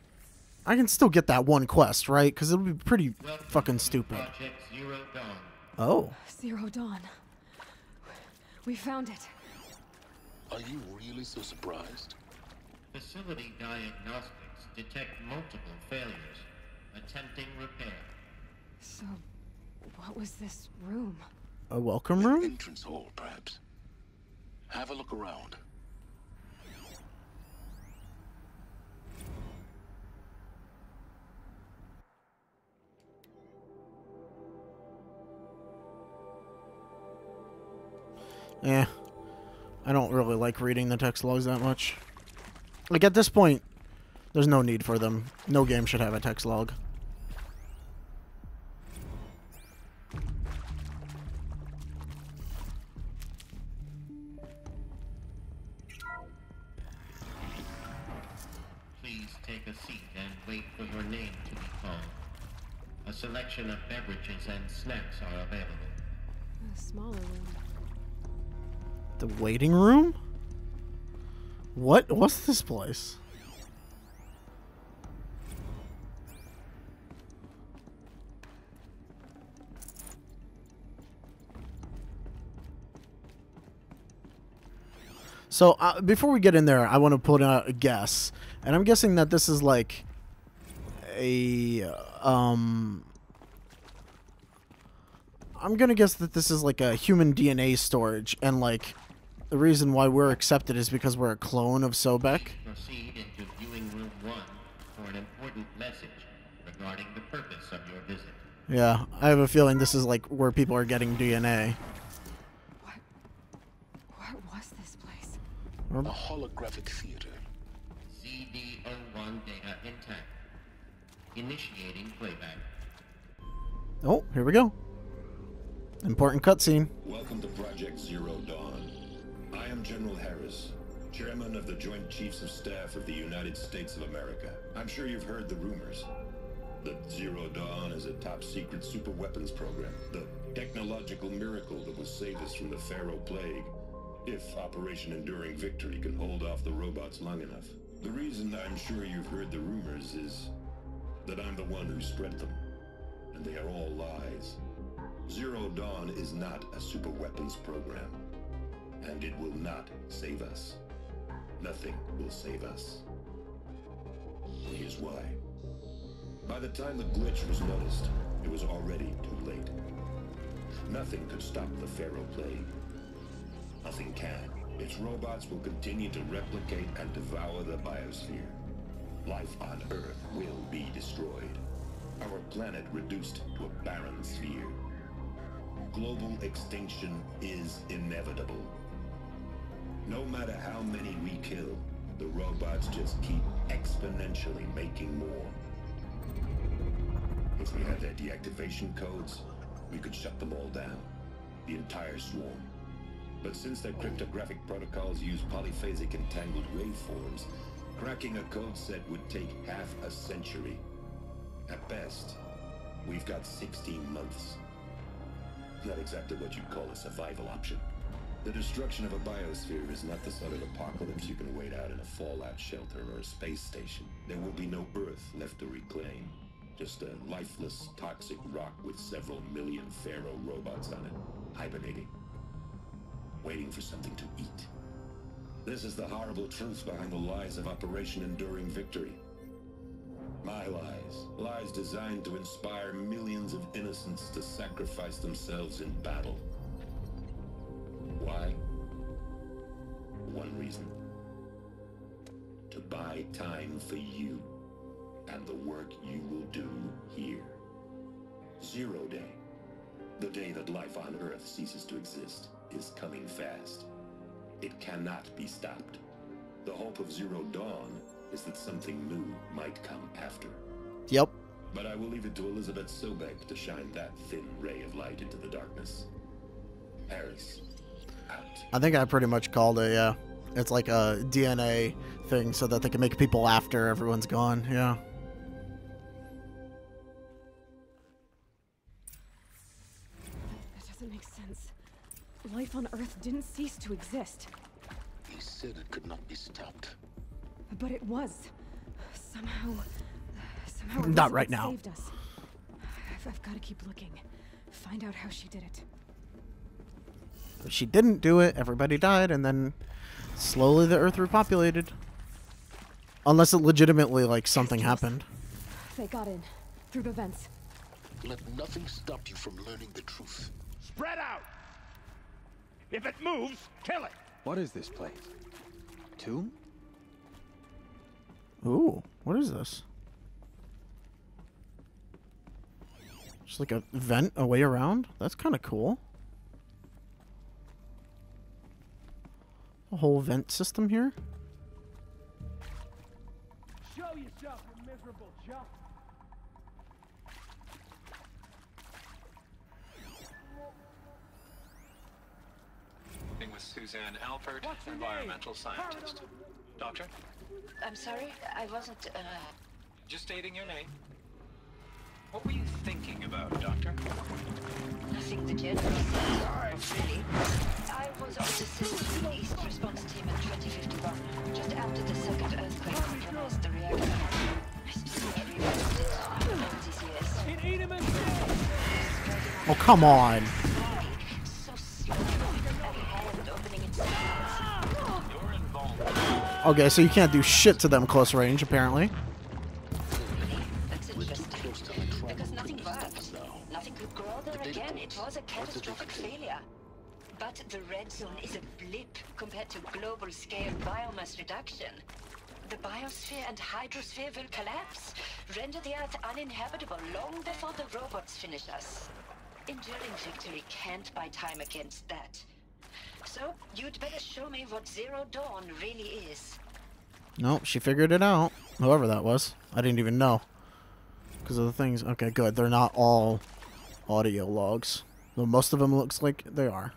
I can still get that one quest, right? Because it'll be pretty fucking stupid. Oh. Zero Dawn. We found it. Are you really so surprised? Facility diagnostics detect multiple failures. Attempting repair. So, what was this room? A welcome room? Entrance hall, perhaps. Have a look around. Yeah. I don't really like reading the text logs that much. Like, at this point, there's no need for them. No game should have a text log. Please take a seat and wait for your name to be called. A selection of beverages and snacks are available. A smaller room. The waiting room? What's this place? So, before we get in there, I want to put out a guess. And I'm guessing that this is like a, I'm gonna guess that this is like a human DNA storage, and like, the reason why we're accepted is because we're a clone of Sobek. Proceed into viewing room 1 for an important message regarding the purpose of your visit. Yeah, I have a feeling this is like where people are getting DNA. What was this place? A holographic theater. CD01 data intact. Initiating playback. Oh, here we go. Important cutscene. Welcome to Project Zero Dawn. I am General Harris, Chairman of the Joint Chiefs of Staff of the United States of America. I'm sure you've heard the rumors that Zero Dawn is a top-secret superweapons program, the technological miracle that will save us from the Pharaoh Plague, if Operation Enduring Victory can hold off the robots long enough. The reason I'm sure you've heard the rumors is that I'm the one who spread them, and they are all lies. Zero Dawn is not a superweapons program, and it will not save us. Nothing will save us. Here's why. By the time the glitch was noticed, it was already too late. Nothing could stop the Pharaoh Plague. Nothing can. Its robots will continue to replicate and devour the biosphere. Life on Earth will be destroyed. Our planet reduced to a barren sphere. Global extinction is inevitable. No matter how many we kill, the robots just keep exponentially making more. If we had their deactivation codes, we could shut them all down. The entire swarm. But since their cryptographic protocols use polyphasic entangled waveforms, cracking a code set would take half a century. At best, we've got 16 months. Not exactly what you'd call a survival option. The destruction of a biosphere is not the sort of apocalypse you can wait out in a fallout shelter or a space station. There will be no Earth left to reclaim. Just a lifeless, toxic rock with several million Pharaoh robots on it, hibernating. Waiting for something to eat. This is the horrible truth behind the lies of Operation Enduring Victory. My lies. Lies designed to inspire millions of innocents to sacrifice themselves in battle. Why? One reason. To buy time for you and the work you will do here. Zero Day. The day that life on Earth ceases to exist is coming fast. It cannot be stopped. The hope of Zero Dawn is that something new might come after. Yep. But I will leave it to Elizabeth Sobek to shine that thin ray of light into the darkness. Harris, out. I think I pretty much called it, yeah. It's like a DNA thing so that they can make people after everyone's gone, yeah. That doesn't make sense. Life on Earth didn't cease to exist. He said it could not be stopped. But it was. Somehow Not right Elizabeth now. saved us. I've got to keep looking. Find out how she did it. If she didn't do it, everybody died, and then slowly the Earth repopulated. Unless it legitimately, like, something happened. They got in. Through the vents. Let nothing stop you from learning the truth. Spread out! If it moves, kill it! What is this place? Tomb? Ooh, what is this? Just like a vent a way around? That's kind of cool. A whole vent system here? Show yourself, you miserable junk! With Suzanne Alpert, environmental scientist. Doctor? I'm sorry, I wasn't, Just stating your name. What were you thinking about, Doctor? Nothing the general said, really. I was on the Citizen East response team in 2051, just after the second earthquake compromised the reactor. I specifically visited all these years. Oh, come on. So slow, a hand opening its mouth. You're involved. Okay, so you can't do shit to them close range, apparently. That's interesting. Because nothing worked. Nothing could grow there again. It was a catastrophic failure. But the red zone is a blip compared to global-scale biomass reduction. The biosphere and hydrosphere will collapse, render the Earth uninhabitable long before the robots finish us. Enduring victory can't buy time against that. So, you'd better show me what Zero Dawn really is. Nope, she figured it out. Whoever that was. I didn't even know. Because of the things. Okay, good. They're not all audio logs. Though most of them looks like they are.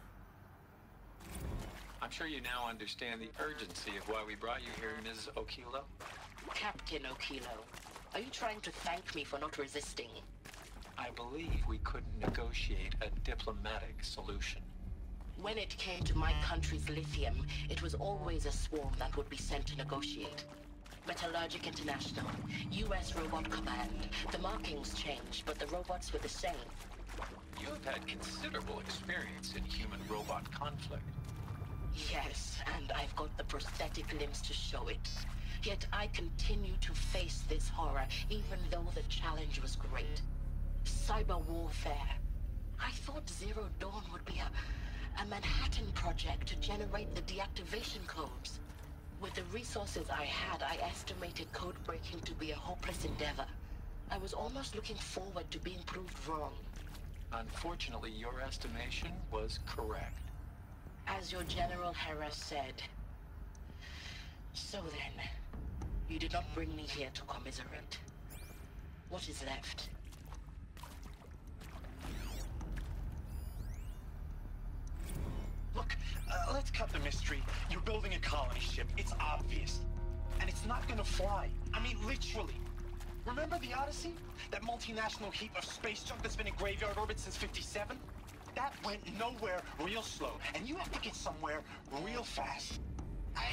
I'm sure you now understand the urgency of why we brought you here, Ms. Okilo. Captain Okilo, are you trying to thank me for not resisting? I believe we couldn't negotiate a diplomatic solution. When it came to my country's lithium, it was always a swarm that would be sent to negotiate. Metallurgic International, U.S. Robot Command. The markings changed, but the robots were the same. You have had considerable experience in human-robot conflict. Yes, and I've got the prosthetic limbs to show it. Yet I continue to face this horror, even though the challenge was great. Cyber warfare. I thought Zero Dawn would be a Manhattan project to generate the deactivation codes. With the resources I had, I estimated code breaking to be a hopeless endeavor. I was almost looking forward to being proved wrong. Unfortunately, your estimation was correct. As your General Harris said. So then, you did not bring me here to commiserate. What is left? Look, let's cut the mystery. You're building a colony ship. It's obvious. And it's not gonna fly. I mean, literally. Remember the Odyssey? That multinational heap of space junk that's been in graveyard orbit since '57? That went nowhere real slow. And you have to get somewhere real fast.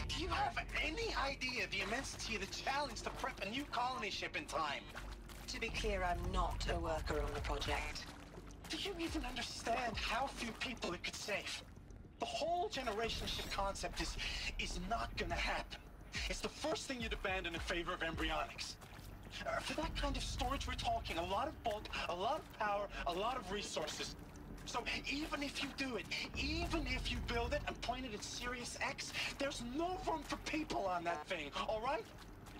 Do you have any idea the immensity of the challenge to prep a new colony ship in time? To be clear, I'm not a worker on the project. Do you even understand how few people it could save? The whole generation ship concept is not gonna happen. It's the first thing you'd abandon in favor of embryonics. For that kind of storage, we're talking a lot of bulk, a lot of power, a lot of resources. So even if you do it, even if you build it and point it at Sirius X, there's no room for people on that thing, all right?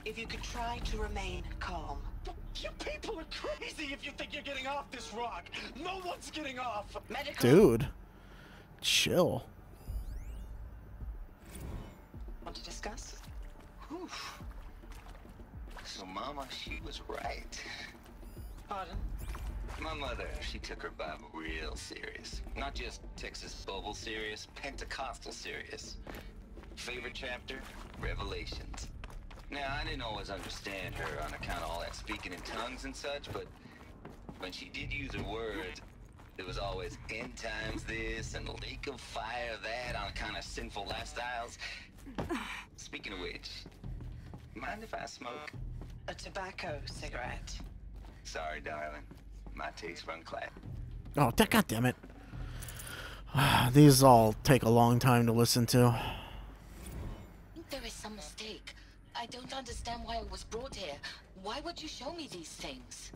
If you could try to remain calm. You people are crazy if you think you're getting off this rock. No one's getting off. Medical. Dude. Chill. Want to discuss? Whew. So Mama, she was right. Pardon? My mother, she took her Bible real serious. Not just Texas Bubble serious, Pentecostal serious. Favorite chapter? Revelations. Now, I didn't always understand her on account of all that speaking in tongues and such, but when she did use her words, there was always end times this and lake of fire that on account of sinful lifestyles. Speaking of which, mind if I smoke? A tobacco cigarette. Sorry, darling. My taste run class. Oh, God damn it. These all take a long time to listen to. There is some mistake. I don't understand why I was brought here. Why would you show me these things?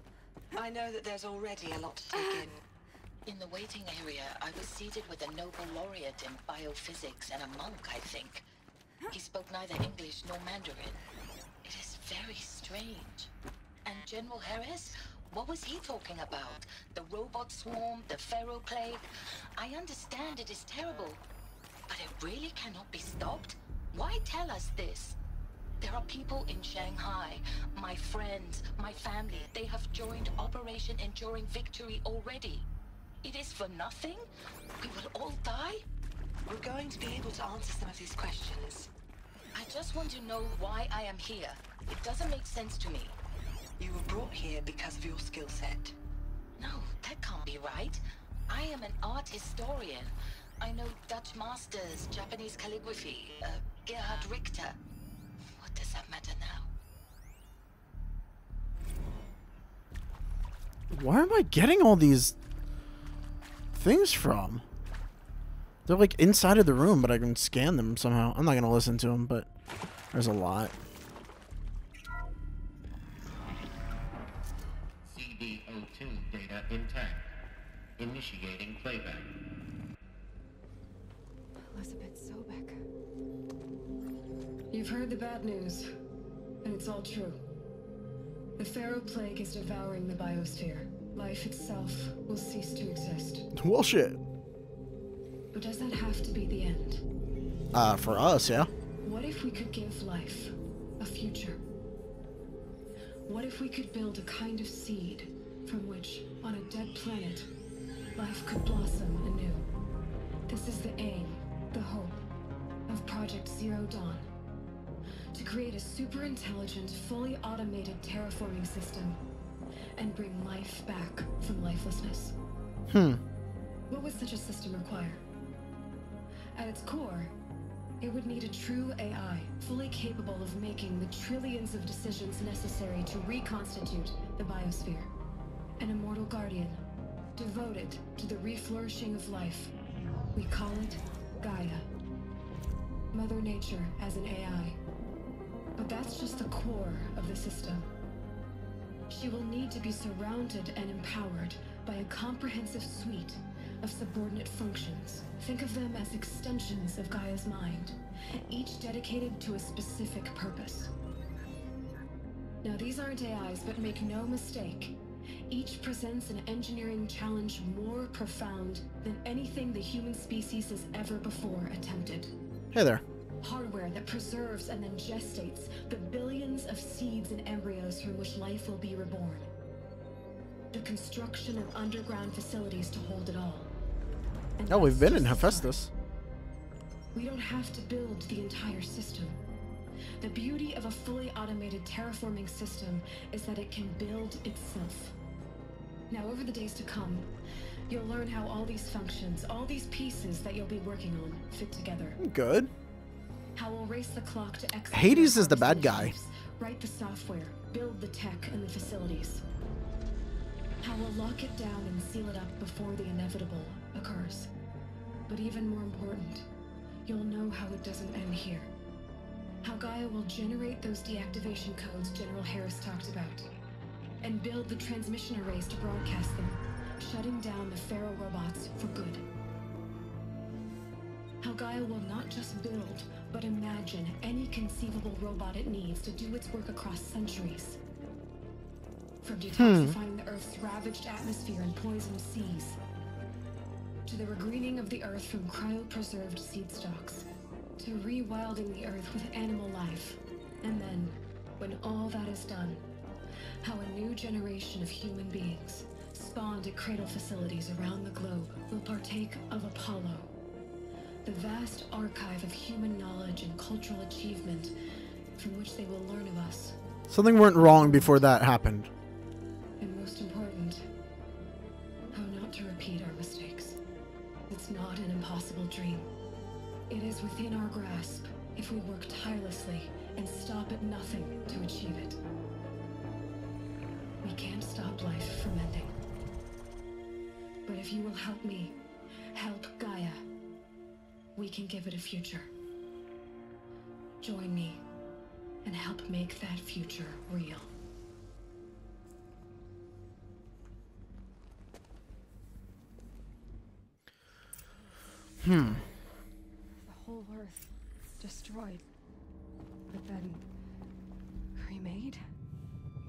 I know that there's already a lot to take in. In the waiting area, I was seated with a Nobel laureate in biophysics and a monk, I think. He spoke neither English nor Mandarin. It is very strange. And General Harris? What was he talking about? The robot swarm, the Pharaoh plague? I understand it is terrible, but it really cannot be stopped? Why tell us this? There are people in Shanghai, my friends, my family. They have joined Operation Enduring Victory already. It is for nothing? We will all die? We're going to be able to answer some of these questions. I just want to know why I am here. It doesn't make sense to me. You were brought here because of your skill set. No, that can't be right. I am an art historian. I know Dutch masters, Japanese calligraphy, Gerhard Richter. What does that matter now? Where am I getting all these things from? They're like inside of the room, but I can scan them somehow. I'm not going to listen to them, but there's a lot. CDO2 data intact. Initiating playback. Elizabeth Sobek. You've heard the bad news, and it's all true. The Pharaoh plague is devouring the biosphere. Life itself will cease to exist. Bullshit. But does that have to be the end? For us, yeah. What if we could give life a future? What if we could build a kind of seed from which, on a dead planet, life could blossom anew? This is the aim, the hope, of Project Zero Dawn. To create a super intelligent, fully automated terraforming system and bring life back from lifelessness. What would such a system require? At its core, it would need a true AI, fully capable of making the trillions of decisions necessary to reconstitute the biosphere. An immortal guardian, devoted to the reflourishing of life. We call it GAIA. Mother Nature as an AI. But that's just the core of the system. She will need to be surrounded and empowered by a comprehensive suite of subordinate functions. Think of them as extensions of Gaia's mind, each dedicated to a specific purpose. Now, these aren't AIs, but make no mistake, each presents an engineering challenge more profound than anything the human species has ever before attempted. Hey there. Hardware that preserves and then gestates the billions of seeds and embryos from which life will be reborn. The construction of underground facilities to hold it all. And Oh, we've been in Hephaestus. we don't have to build the entire system. The beauty of a fully automated terraforming system is that it can build itself. Now, over the days to come, you'll learn how all these functions, all these pieces that you'll be working on, fit together. Good. How we'll race the clock to execute Hades our is the bad guy. initiatives, write the software, build the tech and the facilities. How we'll lock it down and seal it up before the inevitable occurs. But even more important, you'll know how it doesn't end here. How Gaia will generate those deactivation codes General Harris talked about, and build the transmission arrays to broadcast them, shutting down the Pharaoh robots for good. How Gaia will not just build, but imagine any conceivable robot it needs to do its work across centuries. From detoxifying the Earth's ravaged atmosphere and poisoned seas, to the regreening of the Earth from cryopreserved seed stocks, to rewilding the Earth with animal life. And then, when all that is done, how a new generation of human beings, spawned at cradle facilities around the globe, will partake of Apollo, the vast archive of human knowledge and cultural achievement from which they will learn of us. Something went wrong before that happened. And most important, how not to repeat our mistakes. It's not an impossible dream. It is within our grasp if we work tirelessly and stop at nothing to achieve it. We can't stop life from ending. But if you will help me, help Gaia, we can give it a future. Join me and help make that future real. The whole Earth destroyed, but then remade?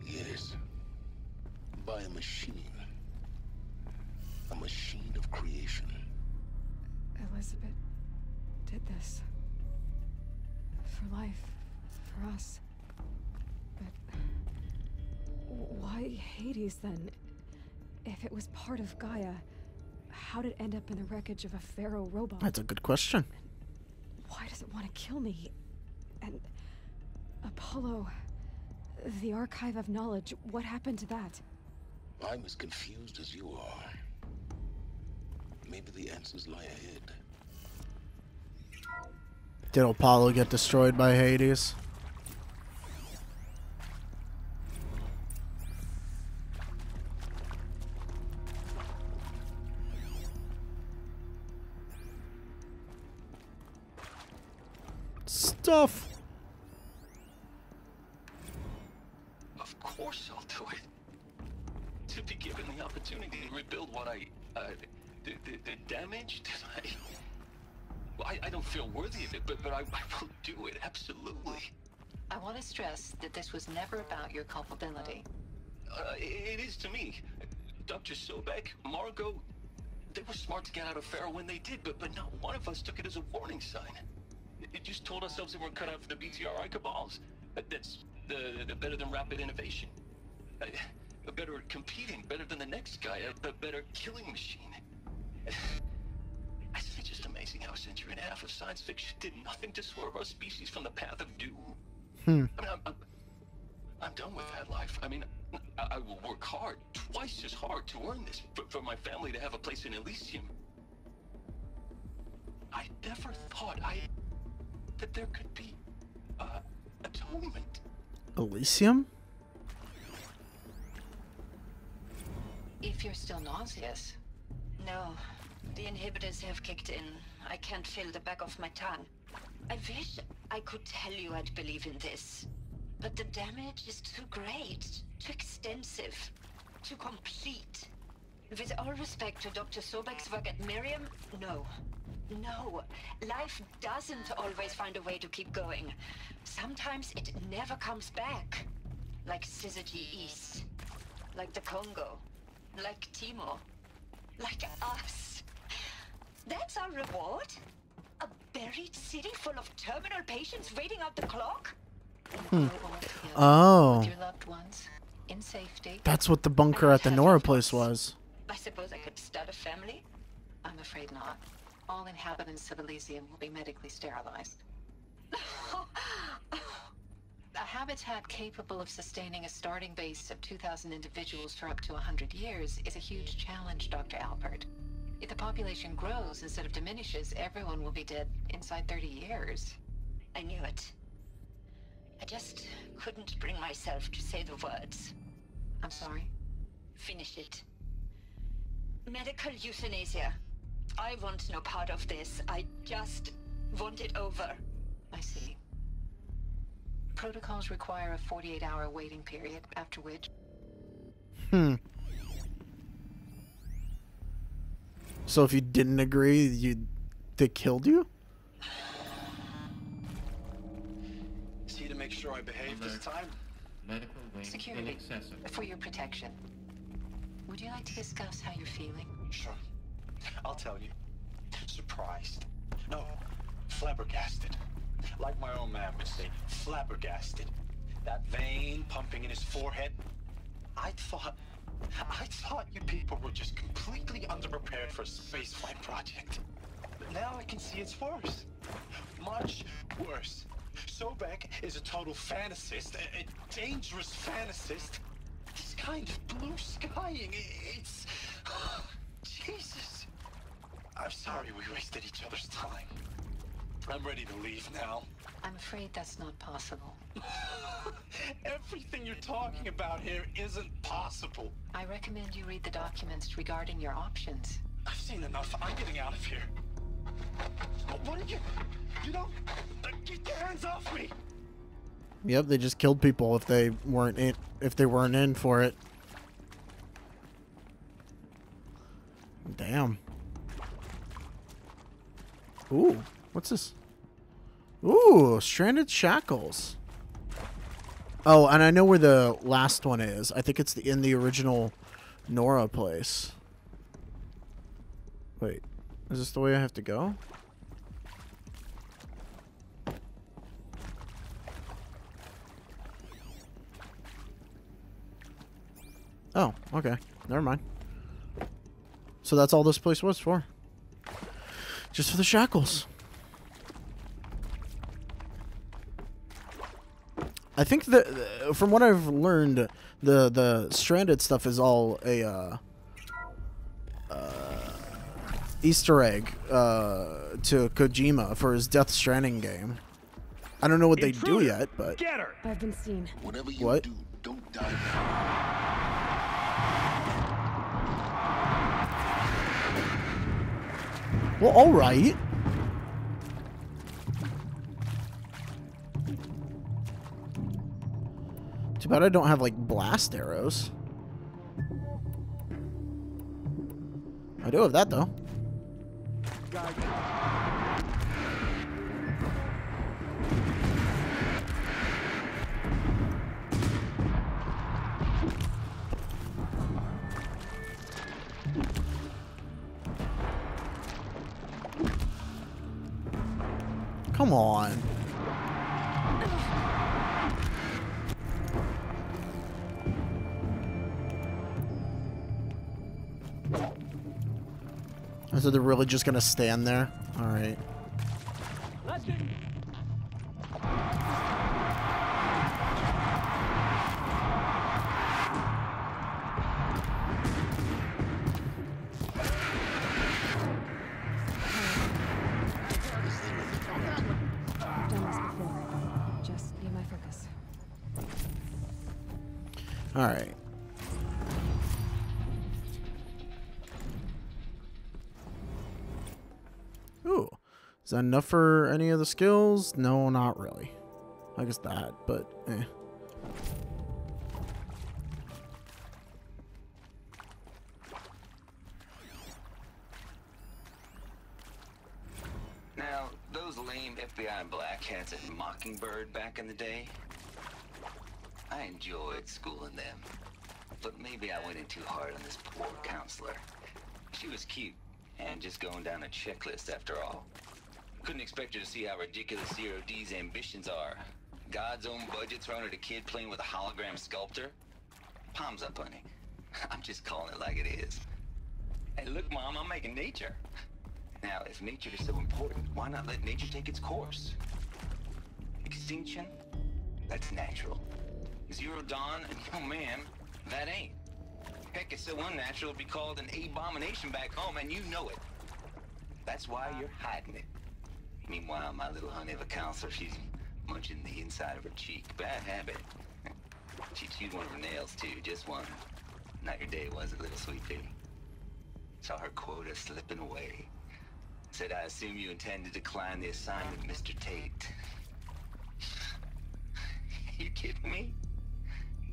Yes. By a machine. A machine of creation. Elizabeth did this. For life. For us. But why Hades then? If it was part of Gaia, how did it end up in the wreckage of a pharaoh robot? That's a good question. Why does it want to kill me? And Apollo, the Archive of Knowledge, what happened to that? I'm as confused as you are. Maybe the answers lie ahead. Did Apollo get destroyed by Hades? Stuff. Of course I'll do it. To be given the opportunity to rebuild what the damage that I don't feel worthy of it, but I will do it, absolutely. I want to stress that this was never about your culpability. It is to me. Dr. Sobek, Margot, they were smart to get out of Pharaoh when they did, but not one of us took it as a warning sign. It just told ourselves that we're cut out for the BTRI cabals. That's the better than rapid innovation. Better at competing, better than the next guy, a better killing machine. It's just amazing how a century and a half of science fiction did nothing to swerve our species from the path of doom. I mean, I'm done with that life. I mean, I will work hard, twice as hard to earn this, for my family to have a place in Elysium. I never thought that there could be atonement. Elysium? If you're still nauseous. No, the inhibitors have kicked in. I can't feel the back of my tongue. I wish I could tell you I'd believe in this. But the damage is too great, too extensive, too complete. With all respect to Dr. Sobek's work at Miriam, no. No, life doesn't always find a way to keep going. Sometimes it never comes back. Like Syzygy East. Like the Congo. Like Timor. Like us. That's our reward? A buried city full of terminal patients waiting out the clock? Oh. With your loved ones, in safety. That's what the bunker at the Nora place was. I suppose I could start a family? I'm afraid not. All inhabitants of Elysium will be medically sterilized. A habitat capable of sustaining a starting base of 2,000 individuals for up to 100 years is a huge challenge, Dr. Alpert. If the population grows instead of diminishes, everyone will be dead inside 30 years. I knew it. I just couldn't bring myself to say the words. I'm sorry? Finish it. Medical euthanasia. I want no part of this. I just want it over. I see. Protocols require a 48-hour waiting period, after which... So if you didn't agree, they killed you? See to make sure I behave this time? Medical wing Security, inaccessible. for your protection. Would you like to discuss how you're feeling? Sure. I'll tell you. Surprised. No, flabbergasted. Like my own man would say, flabbergasted. That vein pumping in his forehead. I thought you people were just completely underprepared for a spaceflight project. But now I can see it's worse. Much worse. Sobek is a total fantasist, a dangerous fantasist. This kind of blue skying, it's... Jesus. I'm sorry we wasted each other's time. I'm ready to leave now. I'm afraid that's not possible. Everything you're talking about here isn't possible. I recommend you read the documents regarding your options. I've seen enough. I'm getting out of here. What did you know? Get your hands off me! Yep, they just killed people if they weren't in for it. Damn. Ooh, what's this? Ooh, stranded shackles. Oh, and I know where the last one is. I think it's in the original Nora place. Wait, is this the way I have to go? Oh, okay. Never mind. So that's all this place was for. Just for the shackles. I think that, from what I've learned, the stranded stuff is all a Easter egg to Kojima for his Death Stranding game. I don't know what they do yet, but Get her. I've been seen. Whatever you what? do, don't dive down. Well, all right. Too bad I don't have, like, blast arrows. I do have that, though. Come on. So they're really just gonna stand there? Alright. I've done this before. Just be my focus. Alright. Ooh. Is that enough for any of the skills? No, not really. I guess that, but eh. Now, those lame FBI black hats at Mockingbird back in the day, I enjoyed schooling them. But maybe I went in too hard on this poor counselor. She was cute, and just going down a checklist after all. Couldn't expect her to see how ridiculous Zero D's ambitions are. God's own budget thrown at a kid playing with a hologram sculptor? Palms up, honey. I'm just calling it like it is. Hey, look, Mom, I'm making nature. Now, if nature is so important, why not let nature take its course? Extinction? That's natural. Zero Dawn? Oh, man, that ain't. Heck, it's so unnatural it'd be called an abomination back home, and you know it. That's why you're hiding it. Meanwhile, my little honey of a counselor, she's munching the inside of her cheek. Bad habit. She chewed one of her nails, too, just one. Not your day, was it, little sweet pea? Saw her quota slipping away. Said, I assume you intend to decline the assignment, Mr. Tate. You kidding me?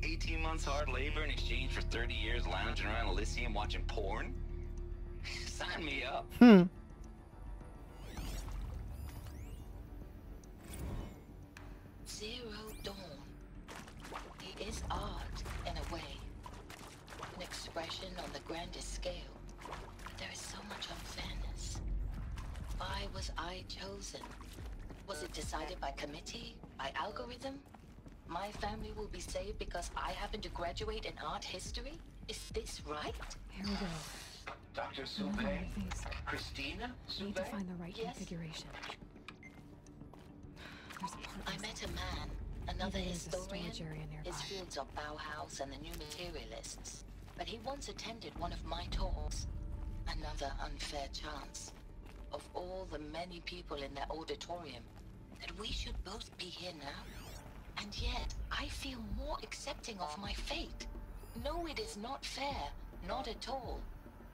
18 months hard labor in exchange for 30 years lounging around Elysium watching porn? Sign me up. Zero Dawn. It is art, in a way. An expression on the grandest scale. But there is so much unfairness. Why was I chosen? Was it decided by committee? By algorithm? My family will be saved because I happen to graduate in art history? Is this right? Here we go. Dr. Remember Soubet? everything's- Christina Need to Soubet? find the right Yes. configuration. There's a part I met a man, another Maybe there's a historian. storage area nearby. His fields are Bauhaus and the new materialists. But he once attended one of my talks. Another unfair chance. Of all the many people in that auditorium, that we should both be here now. And yet, I feel more accepting of my fate. No, it is not fair. Not at all.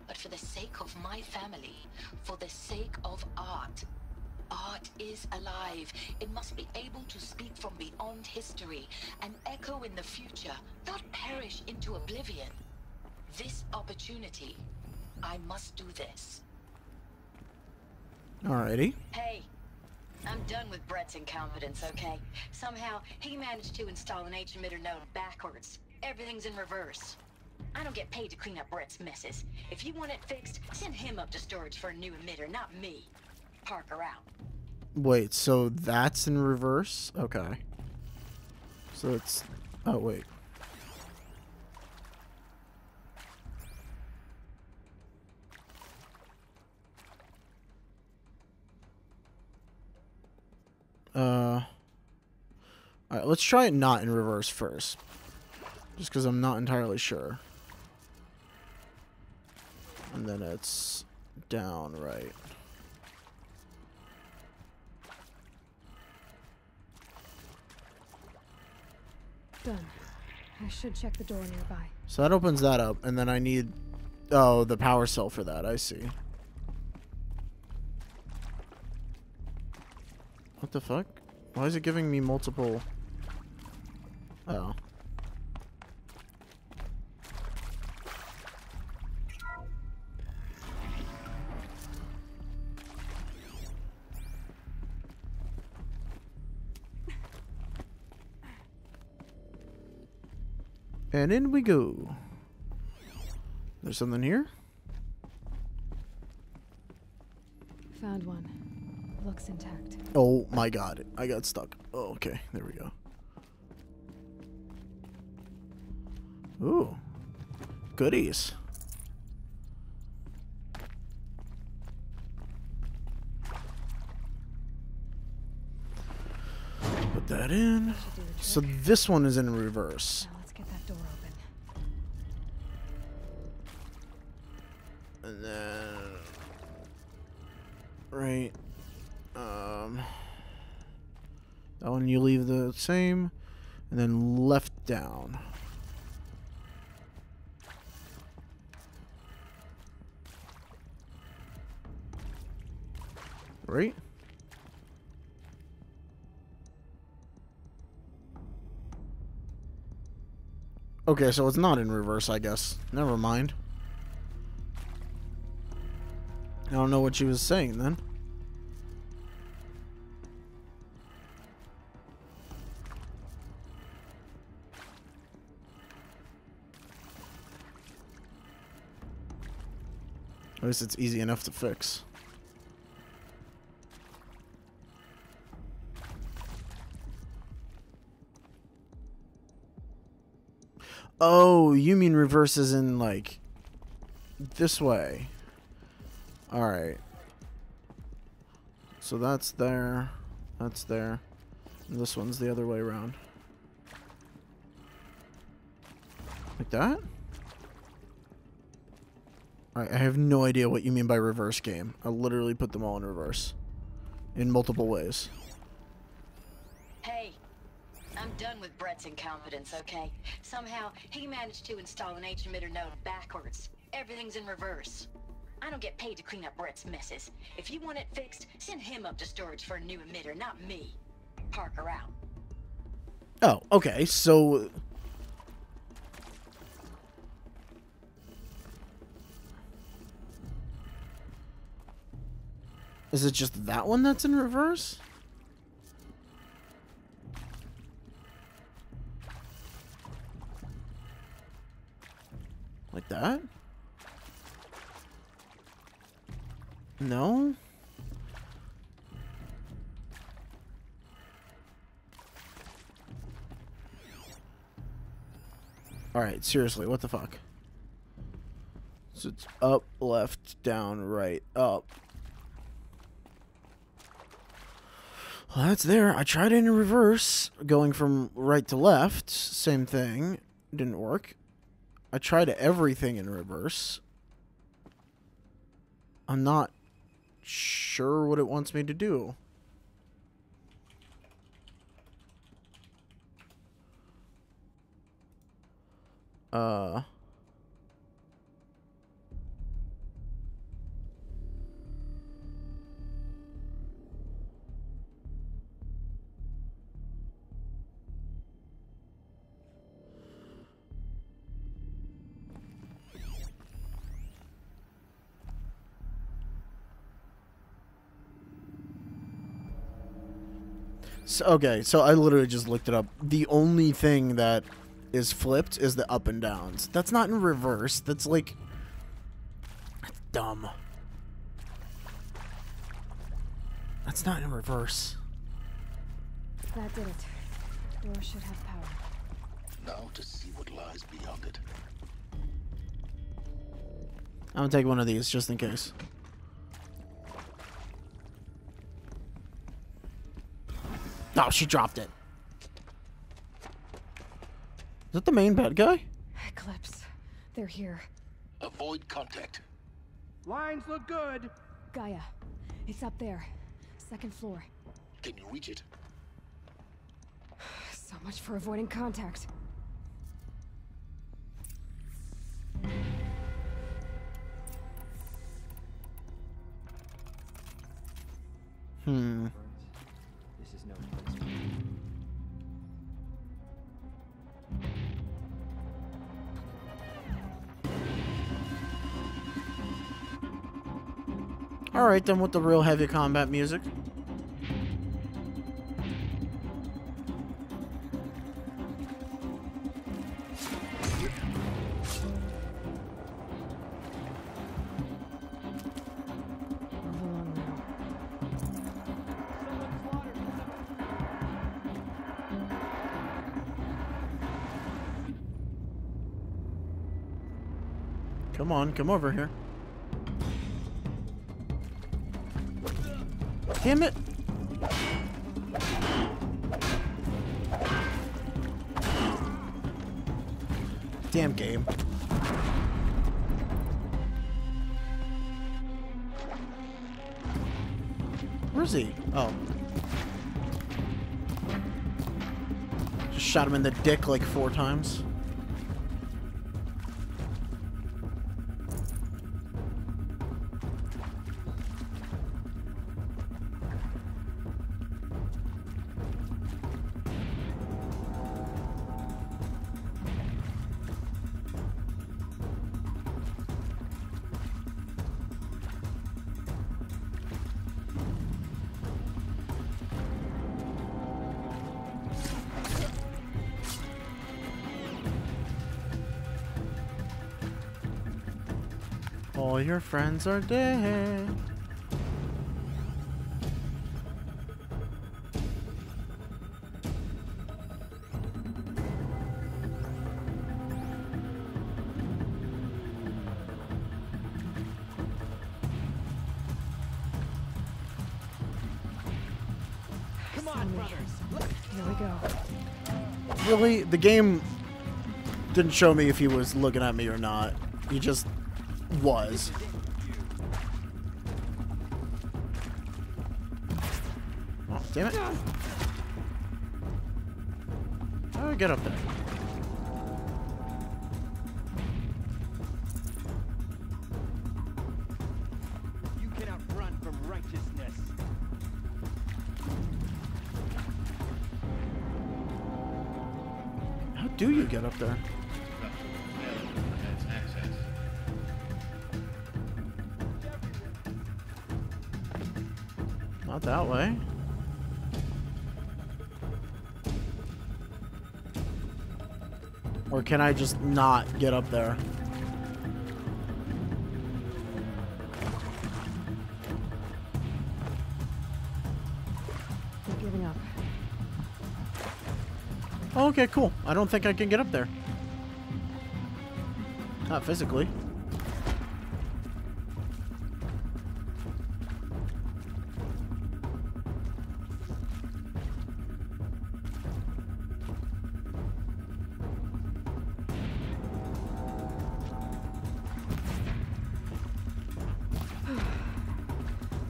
But for the sake of my family, for the sake of art. Art is alive. It must be able to speak from beyond history and echo in the future, not perish into oblivion. This opportunity, I must do this. Alrighty. Hey, I'm done with Brett's incompetence, okay? Somehow, he managed to install an H-emitter node backwards. Everything's in reverse. I don't get paid to clean up Brett's messes. If you want it fixed, send him up to storage for a new emitter, not me. Parker out. Wait, so that's in reverse? Okay. So it's... Oh, wait. Alright, let's try it not in reverse first. Just because I'm not entirely sure. And then it's down, right. Done. I should check the door nearby. So that opens that up, and then I need... Oh, the power cell for that, I see. What the fuck? Why is it giving me multiple... Oh. And in we go. There's something here? Found one. Looks intact. Oh my god, I got stuck. Oh, okay, there we go. Ooh. Goodies. Put that in. So this one is in reverse. Now let's get that door open. And then... Right. That one you leave the same. And then left down. Right? Okay, so it's not in reverse, I guess. Never mind. I don't know what she was saying then. At least it's easy enough to fix. Oh, you mean reverse as in, like, this way. Alright. So that's there. That's there. And this one's the other way around. Like that? Alright, I have no idea what you mean by reverse game. I literally put them all in reverse. In multiple ways. Hey, I'm done with Brett's incompetence, okay? Somehow, he managed to install an H-emitter node backwards. Everything's in reverse. I don't get paid to clean up Brett's messes. If you want it fixed, send him up to storage for a new emitter, not me. Parker out. Oh, okay, so... Is it just that one that's in reverse? Like that? No? Alright, seriously, what the fuck? So it's up, left, down, right, up. Well, that's there. I tried it in reverse, going from right to left. Same thing. Didn't work. I tried everything in reverse. I'm not sure what it wants me to do. So, okay, so I literally just looked it up. The only thing that is flipped is the up and downs. That's not in reverse. That's like... That's dumb. That's not in reverse. That did it. Door should have power. Now to see what lies beyond it. I'm gonna take one of these just in case. Oh, she dropped it. Is that the main bad guy? Eclipse. They're here. Avoid contact. Lines look good. Gaia. It's up there. Second floor. Can you reach it? So much for avoiding contact. This is no place for me. Alright, then with the real heavy combat music. Come on, come over here. Damn it! Damn game. Where's he? Oh. Just shot him in the dick like 4 times. All your friends are dead. Come on, brothers. Here we go. Really? The game didn't show me if he was looking at me or not. He just was. Oh, damn it. How do I get up there? You cannot run from righteousness. How do you get up there? Not that way. Or can I just not get up there? I'm giving up. Oh, okay, cool. I don't think I can get up there. Not physically.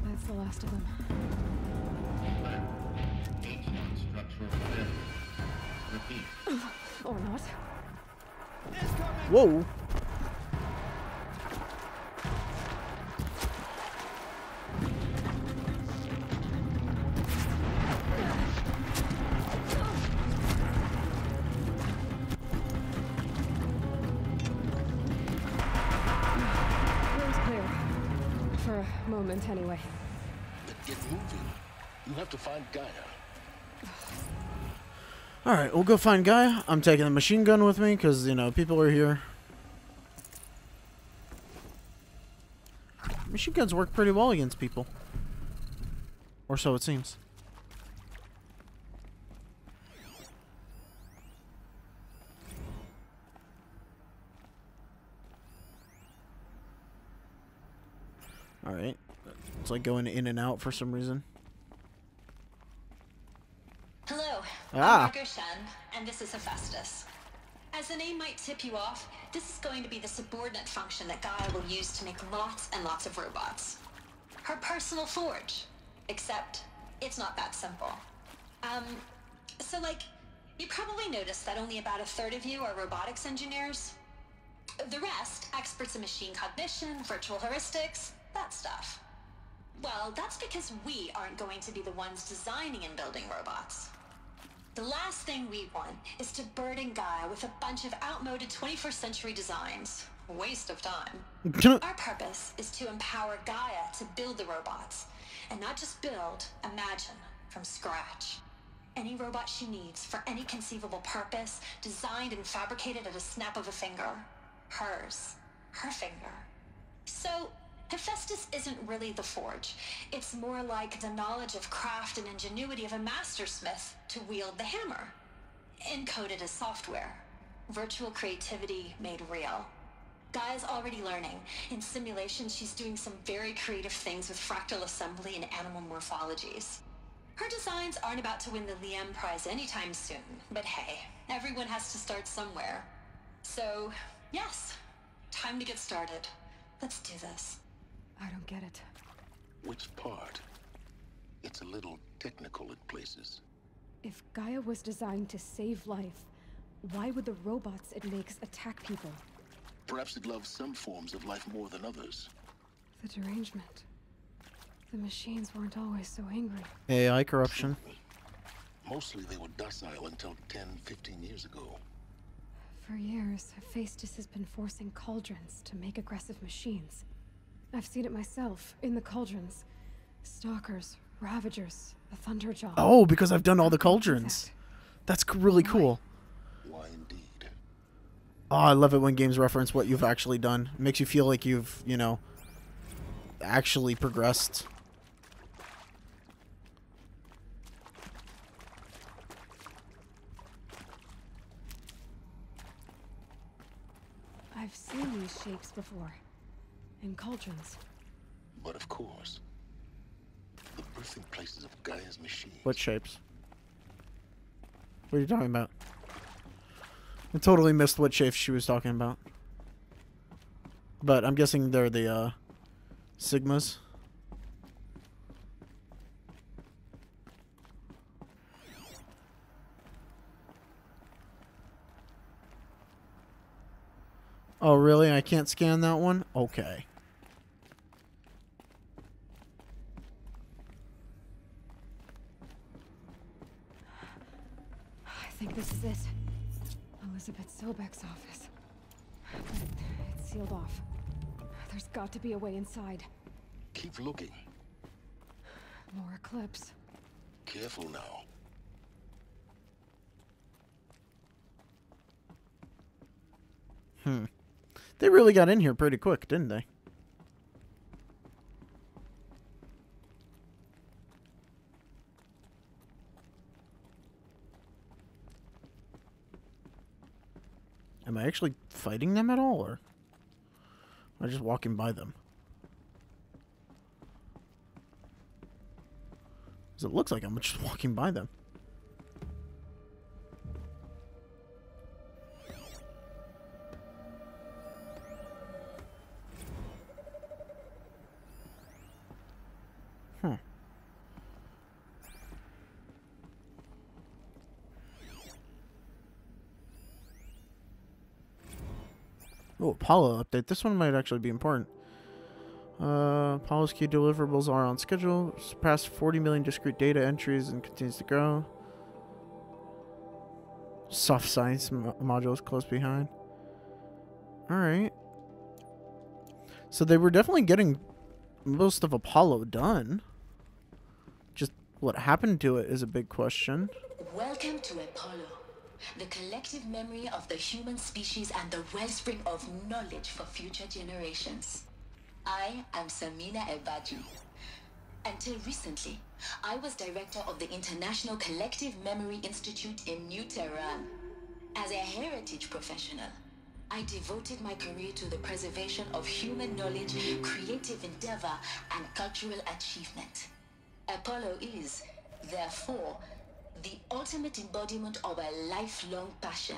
That's the last of them. Or not. Whoa. Room's clear. For a moment, anyway. Then get moving. You have to find Gaia. Alright, we'll go find Gaia. I'm taking the machine gun with me because, you know, people are here. Machine guns work pretty well against people. Or so it seems. Alright. It's like going in and out for some reason. Hello, Ah. I'm Margot Shen, and this is Hephaestus. As the name might tip you off, this is going to be the subordinate function that Gaia will use to make lots and lots of robots. Her personal forge. Except, it's not that simple. So like, you probably noticed that only about a third of you are robotics engineers. The rest, experts in machine cognition, virtual heuristics, that stuff. Well, that's because we aren't going to be the ones designing and building robots. The last thing we want is to burden Gaia with a bunch of outmoded 21st century designs. Waste of time. Our purpose is to empower Gaia to build the robots. And not just build, imagine, from scratch. Any robot she needs for any conceivable purpose, designed and fabricated at a snap of a finger. Hers. Her finger. So, Hephaestus isn't really the forge. It's more like the knowledge of craft and ingenuity of a mastersmith to wield the hammer. Encoded as software. Virtual creativity made real. Gaia's already learning. In simulations, she's doing some very creative things with fractal assembly and animal morphologies. Her designs aren't about to win the Liam Prize anytime soon, but hey, everyone has to start somewhere. So, yes, time to get started. Let's do this. I don't get it. Which part? It's a little technical in places. If Gaia was designed to save life, why would the robots it makes attack people? Perhaps it loves some forms of life more than others. The derangement. The machines weren't always so angry. AI corruption. Mostly they were docile until 10, 15 years ago. For years, Hephaestus has been forcing cauldrons to make aggressive machines. I've seen it myself, in the cauldrons. Stalkers, Ravagers, the Thunderjaw. Oh, because I've done all the cauldrons. That's really cool. Why indeed? Oh, I love it when games reference what you've actually done. It makes you feel like you've, you know, actually progressed. I've seen these shapes before. In cauldrons. But of course, the birthing places of Gaia's machine. What shapes? What are you talking about? I totally missed what shapes she was talking about. But I'm guessing they're the, Sigmas. Oh, really? I can't scan that one? Okay. I think this is it. Elizabeth Sobek's office. But it's sealed off. There's got to be a way inside. Keep looking. More Eclipse. Careful now. They really got in here pretty quick, didn't they? Am I actually fighting them at all, or am I just walking by them? Because it looks like I'm just walking by them. Oh, Apollo update. This one might actually be important. Apollo's key deliverables are on schedule. Surpassed 40 million discrete data entries and continues to grow. Soft science modules close behind. Alright. So they were definitely getting most of Apollo done. Just what happened to it is a big question. Welcome to Apollo, the collective memory of the human species and the wellspring of knowledge for future generations. I am Samina Ebaju. Until recently, I was director of the International Collective Memory Institute in New Tehran. As a heritage professional, I devoted my career to the preservation of human knowledge, creative endeavor, and cultural achievement. Apollo is, therefore, the ultimate embodiment of a lifelong passion,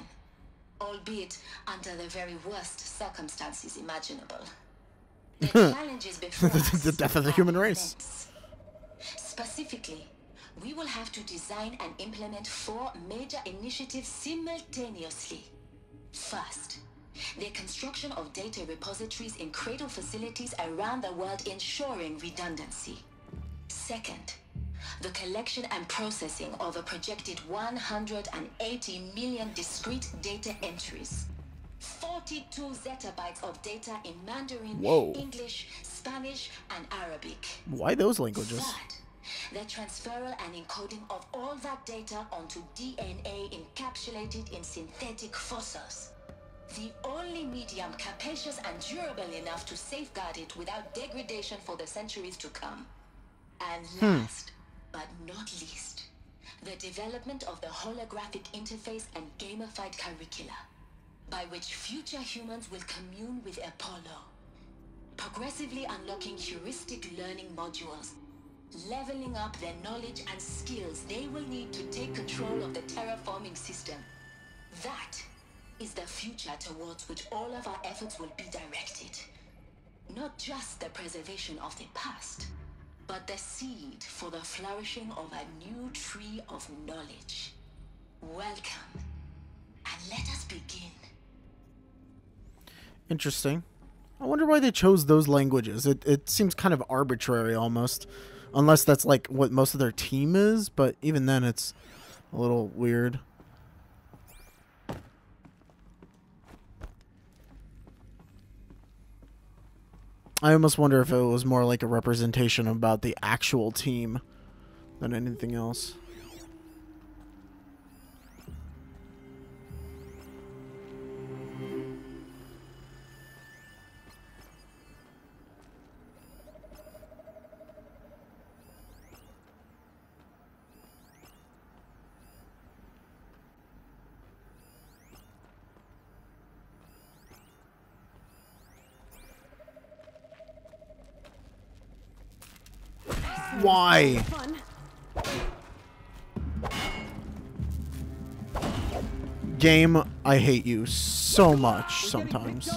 albeit under the very worst circumstances imaginable. The challenges before us the death of the human race. immense. Specifically, we will have to design and implement 4 major initiatives simultaneously. First, the construction of data repositories in cradle facilities around the world, ensuring redundancy. Second, the collection and processing of a projected 180 million discrete data entries. 42 zettabytes of data in Mandarin, Whoa. English, Spanish, and Arabic. Why those languages? Third, the transferal and encoding of all that data onto DNA encapsulated in synthetic fossils. The only medium capacious and durable enough to safeguard it without degradation for the centuries to come. And last, but not least, the development of the holographic interface and gamified curricula, by which future humans will commune with Apollo, progressively unlocking heuristic learning modules, leveling up their knowledge and skills they will need to take control of the terraforming system. That is the future towards which all of our efforts will be directed. Not just the preservation of the past, but the seed for the flourishing of a new tree of knowledge. Welcome, and let us begin. Interesting. I wonder why they chose those languages. It seems kind of arbitrary almost. Unless that's like what most of their team is, but even then it's a little weird. I almost wonder if it was more like a representation about the actual team than anything else. Why? Game, I hate you so much sometimes.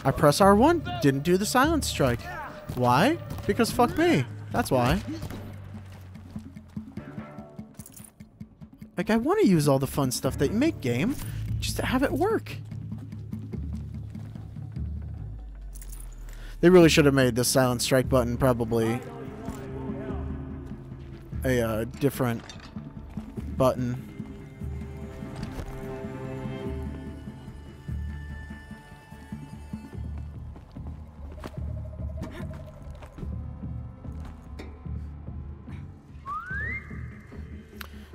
I press R1, didn't do the silence strike. Why? Because fuck me. That's why. Like, I want to use all the fun stuff that you make, game, just to have it work. They really should have made the silent strike button probably a different button.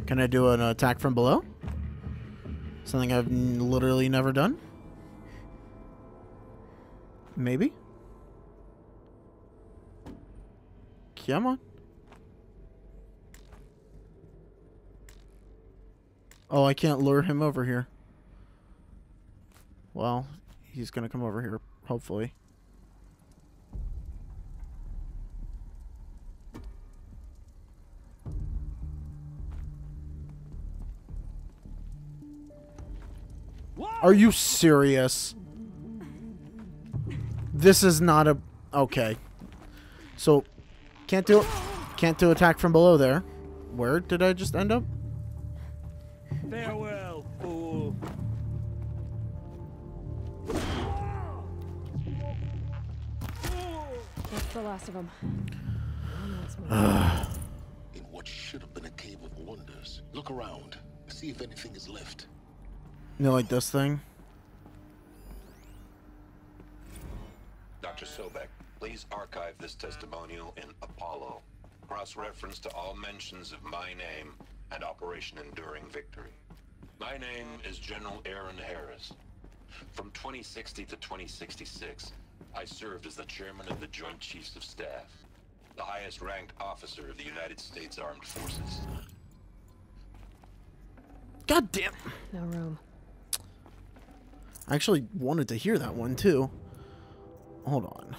Can I do an attack from below? Something I've literally never done? Maybe? Come on. Oh, I can't lure him over here. Well, he's gonna come over here, hopefully. Are you serious? This is not a... Okay. So, can't do attack from below there. Where did I just end up? Farewell, fool. That's the last of them. In what what should have been a cave of wonders. Look around. See if anything is left. You know, like this thing? Dr. Sobek, please archive this testimonial in Apollo. Cross-reference to all mentions of my name and Operation Enduring Victory. My name is General Aaron Harris. From 2060 to 2066, I served as the chairman of the Joint Chiefs of Staff, the highest-ranked officer of the United States Armed Forces. God damn. No room. I actually wanted to hear that one, too. Hold on.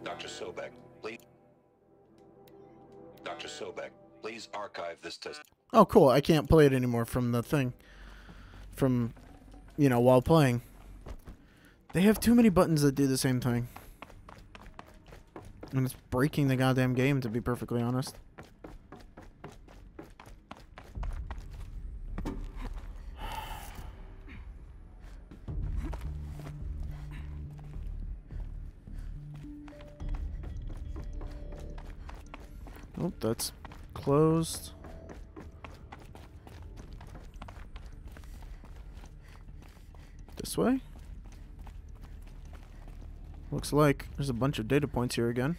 Dr. Sobek, please. Dr. Sobek, please archive this test. Oh, cool. I can't play it anymore from the thing. From, you know, while playing. They have too many buttons that do the same thing. And it's breaking the goddamn game, to be perfectly honest. Oh, that's closed. This way? Looks like there's a bunch of data points here again.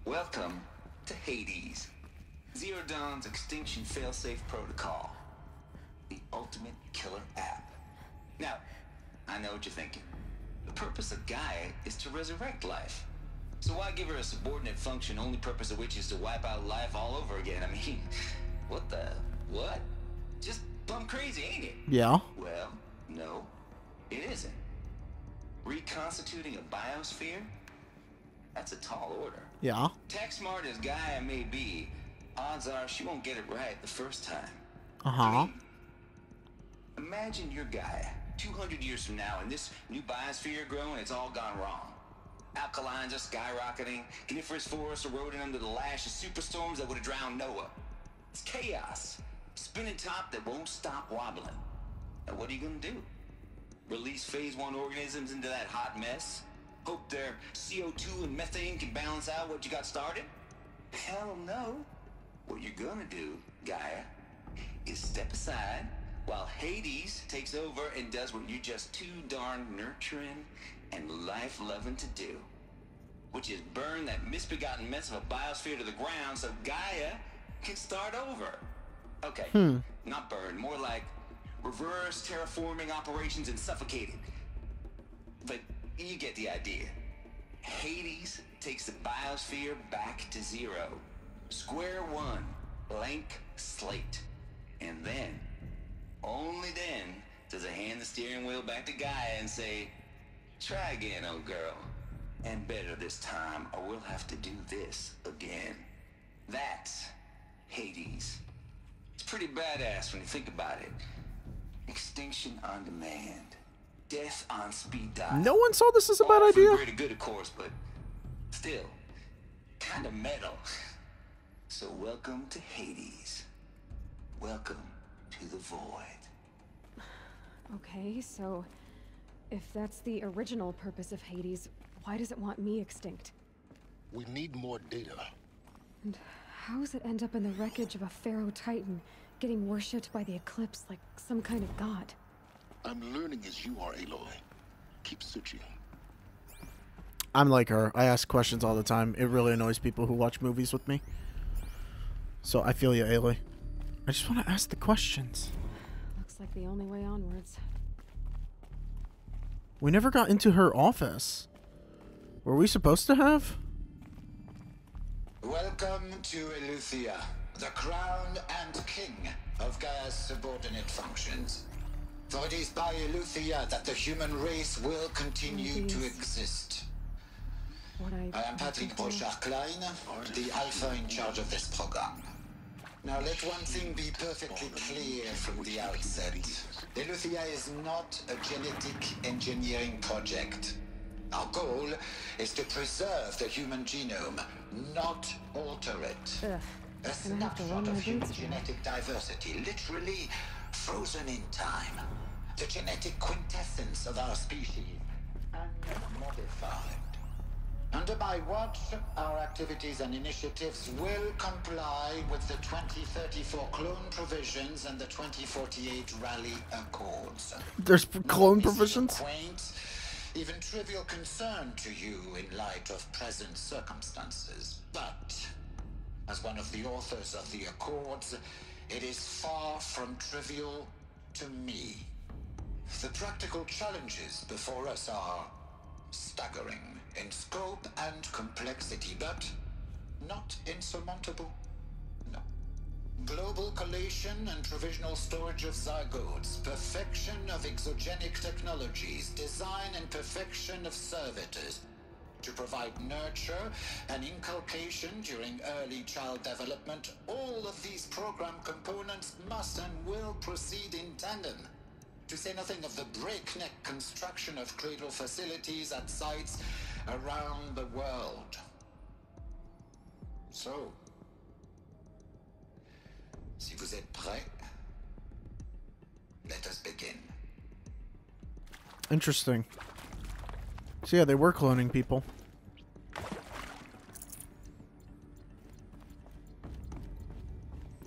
Welcome to Hades, Zero Dawn's extinction failsafe protocol, the ultimate killer app. Now, I know what you're thinking. The purpose of GAIA is to resurrect life. So why give her a subordinate function, only purpose of which is to wipe out life all over again? I mean, what? Just plumb crazy, ain't it? Yeah. Well, no, it isn't. Reconstituting a biosphere? That's a tall order. Yeah. Tech smart as GAIA may be, odds are she won't get it right the first time. Uh-huh. Imagine your GAIA 200 years from now and this new biosphere growing, it's all gone wrong. Alkalines are skyrocketing, coniferous forests eroding under the lash of superstorms that would have drowned Noah. It's chaos. Spinning top that won't stop wobbling. Now what are you gonna do? Release phase 1 organisms into that hot mess? Hope their CO2 and methane can balance out what you got started? Hell no. What you're gonna do, GAIA, is step aside while Hades takes over and does what you're just too darn nurturing and life-loving to do, which is burn that misbegotten mess of a biosphere to the ground so GAIA can start over. Okay, not burn, more like reverse terraforming operations and suffocating. But you get the idea. Hades takes the biosphere back to zero. Square one, blank slate. And then, only then, does it hand the steering wheel back to GAIA and say, try again, old girl. And better this time, or we'll have to do this again. That's Hades. It's pretty badass when you think about it. Extinction on demand. Death on speed dial. No one saw this as a bad All idea. for greater good, of course, but still, kind of metal. So welcome to Hades. Welcome to the void. Okay, so if that's the original purpose of Hades, why does it want me extinct? We need more data. And how does it end up in the wreckage of a Pharaoh Titan, getting worshipped by the Eclipse like some kind of god? I'm learning as you are, Aloy. Keep searching. I'm like her. I ask questions all the time. It really annoys people who watch movies with me. So I feel you, Aloy. I just want to ask the questions. Looks like the only way onwards. We never got into her office. Were we supposed to have? Welcome to Eleuthia, the crown and king of GAIA's subordinate functions. For it is by Eleuthia that the human race will continue to exist. I am Patrick Brochard-Klein, the Alpha in charge of this program. Now let one thing be perfectly clear from the outset. Eleuthia is not a genetic engineering project. Our goal is to preserve the human genome, not alter it. A snapshot of human genetic diversity, literally frozen in time. The genetic quintessence of our species, unmodified. Under my watch, our activities and initiatives will comply with the 2034 clone provisions and the 2048 Rally Accords. There's clone provisions? Quaint, even trivial concern to you in light of present circumstances. But, as one of the authors of the Accords, it is far from trivial to me. The practical challenges before us are staggering in scope and complexity, but not insurmountable. No. Global collation and provisional storage of zygotes, perfection of exogenic technologies, design and perfection of servitors to provide nurture and inculcation during early child development. All of these program components must and will proceed in tandem. To say nothing of the breakneck construction of cradle facilities at sites around the world. So, si vous êtes prêts, let us begin. Interesting. So yeah, they were cloning people.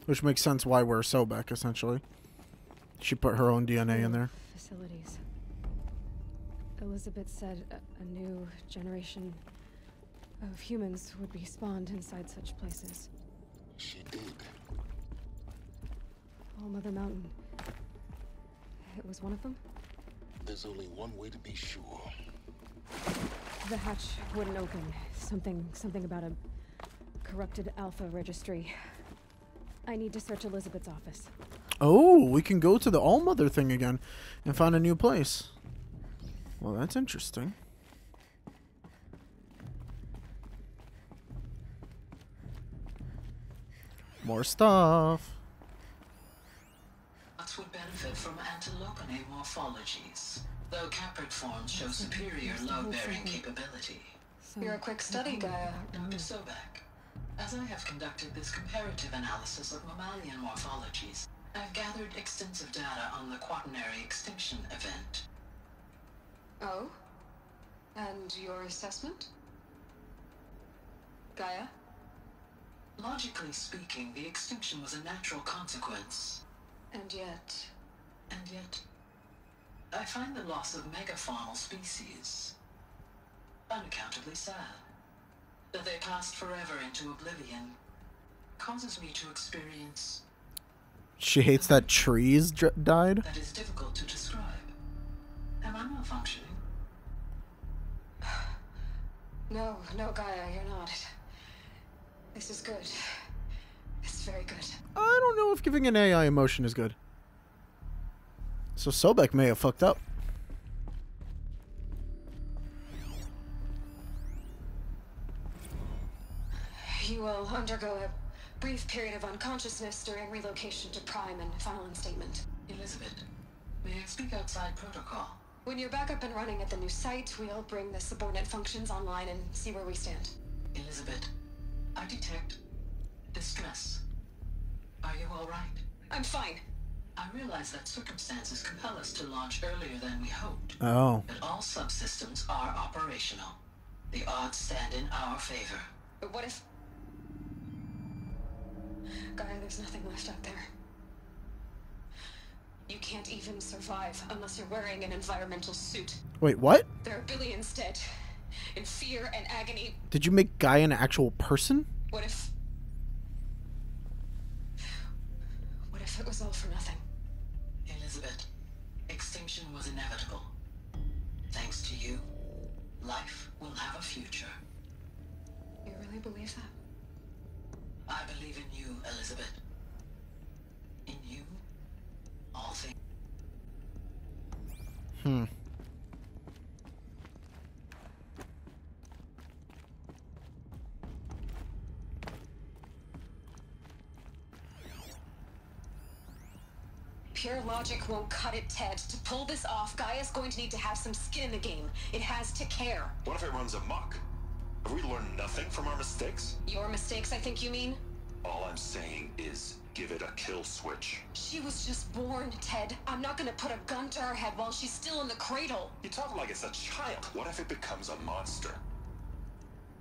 Which makes sense why we're Sobek, essentially. She put her own DNA in there. Facilities. Elizabeth said a new generation of humans would be spawned inside such places. She did. All Mother Mountain. It was one of them? There's only one way to be sure. The hatch wouldn't open. Something about a corrupted Alpha registry. I need to search Elizabeth's office. Oh, we can go to the All-Mother thing again and find a new place. Well, that's interesting. More stuff. Nuts would benefit from antilopine morphologies, though caprid forms show superior load-bearing capability. You're a quick study, Gaia. Dr. Sobek, as I have conducted this comparative analysis of mammalian morphologies, I've gathered extensive data on the quaternary extinction event. Oh? And your assessment? Gaia? Logically speaking, the extinction was a natural consequence. And yet, I find the loss of megafaunal species unaccountably sad. That they passed forever into oblivion causes me to experience... She hates that trees died? That is difficult to describe. Am I malfunctioning? No, Gaia, you're not. This is good. It's very good. I don't know if giving an AI emotion is good. So Sobek may have fucked up. You will undergo a brief period of unconsciousness during relocation to Prime and final instatement. Elizabeth, may I speak outside protocol? When you're back up and running at the new site, we'll bring the subordinate functions online and see where we stand. Elizabeth, I detect distress. Are you all right? I'm fine. I realize that circumstances compel us to launch earlier than we hoped. Oh. But all subsystems are operational. The odds stand in our favor. But what if... Gaia, there's nothing left out there. You can't even survive unless you're wearing an environmental suit. Wait, what? There are billions dead, in fear and agony. Did you make Gaia an actual person? What if it was all for nothing? Elizabeth, extinction was inevitable. Thanks to you, life will have a future. You really believe that? I believe in you, Elizabeth. In you, all things. Pure logic won't cut it, Ted. To pull this off, Gaia's going to need to have some skin in the game. It has to care. What if it runs amok? Have we learned nothing from our mistakes? Your mistakes, I think you mean? All I'm saying is, give it a kill switch. She was just born, Ted. I'm not gonna put a gun to her head while she's still in the cradle. You talk like it's a child. What if it becomes a monster?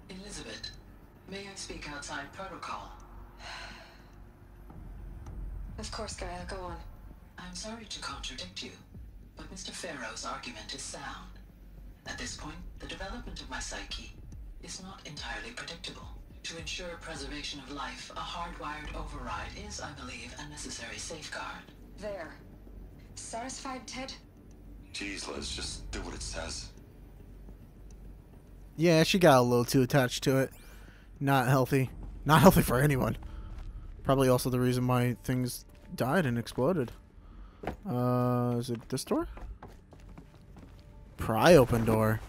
Elizabeth, may I speak outside protocol? Of course, Gaia, go on. I'm sorry to contradict you, but Mr. Farrow's argument is sound. At this point, the development of my psyche is not entirely predictable. To ensure preservation of life, a hardwired override is, I believe, a necessary safeguard. There. Satisfied, Ted? Jeez, Liz, just do what it says. Yeah, she got a little too attached to it. Not healthy. Not healthy for anyone. Probably also the reason why things died and exploded. Is it this door? Pry open door.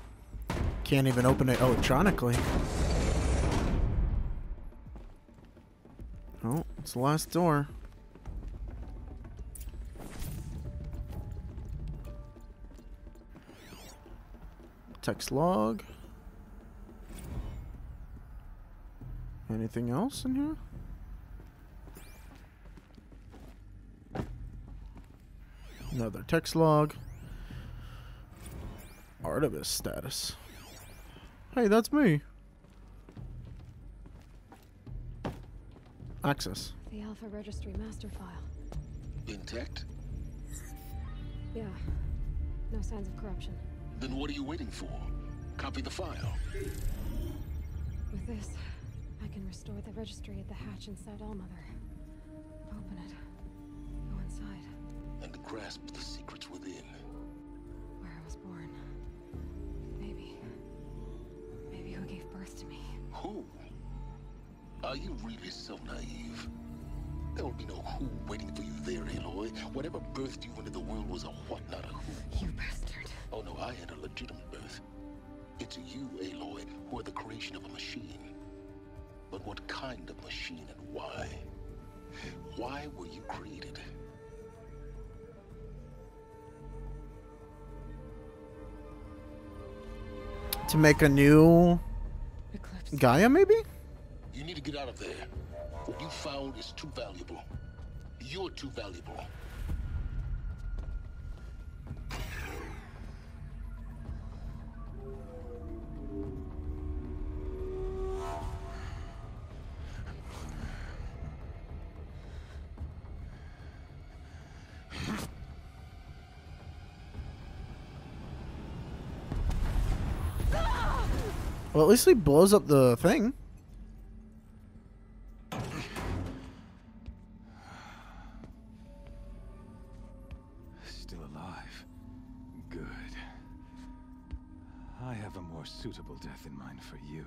Can't even open it electronically. Oh, it's the last door. Text log. Anything else in here? Another text log. Artemis status. Hey, that's me. Access. The Alpha Registry master file. Intact? Yeah. No signs of corruption. Then what are you waiting for? Copy the file. With this, I can restore the registry at the hatch inside Allmother. Open it. Go inside. And grasp the secrets within. Where I was born. Maybe who gave birth to me. Who? Are you really so naive? There will be no who waiting for you there, Aloy. Whatever birthed you into the world was a what, not a who. You bastard. Oh no, I had a legitimate birth. It's you, Aloy, who are the creation of a machine. But what kind of machine and why? Why were you created? To make a new Gaia, maybe? You need to get out of there. What you found is too valuable. You're too valuable. Well, at least he blows up the thing. Still alive. Good. I have a more suitable death in mind for you,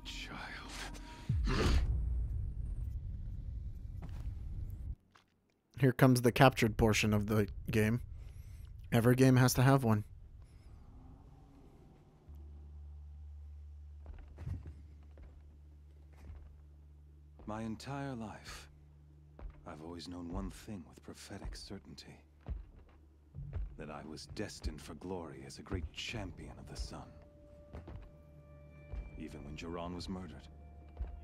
child. Here comes the captured portion of the game. Every game has to have one. My entire life, I've always known one thing with prophetic certainty. That I was destined for glory as a great champion of the sun. Even when Jiran was murdered,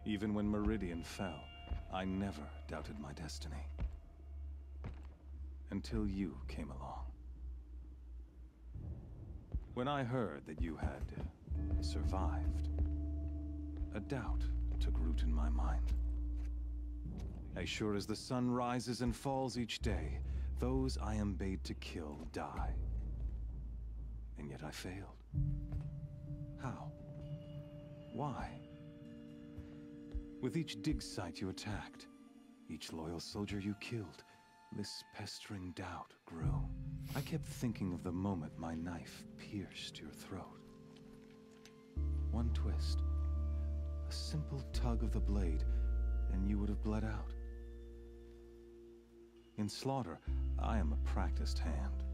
even when Meridian fell, I never doubted my destiny. Until you came along. When I heard that you had survived, a doubt took root in my mind. As sure as the sun rises and falls each day, those I am bade to kill die. And yet I failed. How? Why? With each dig site you attacked, each loyal soldier you killed, this pestering doubt grew. I kept thinking of the moment my knife pierced your throat. One twist, a simple tug of the blade, and you would have bled out. In slaughter, I am a practiced hand.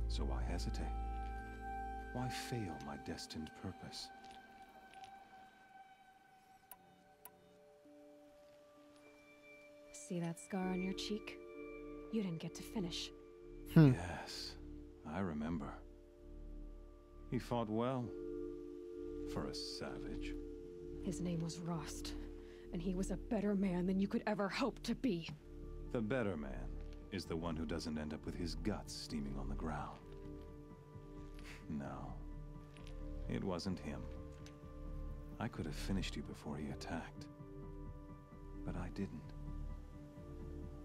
So why hesitate? Why fail my destined purpose? See that scar on your cheek? You didn't get to finish. Yes, I remember. He fought well. For a savage. His name was Rost, and he was a better man than you could ever hope to be. The better man is the one who doesn't end up with his guts steaming on the ground. No, it wasn't him. I could have finished you before he attacked. But I didn't.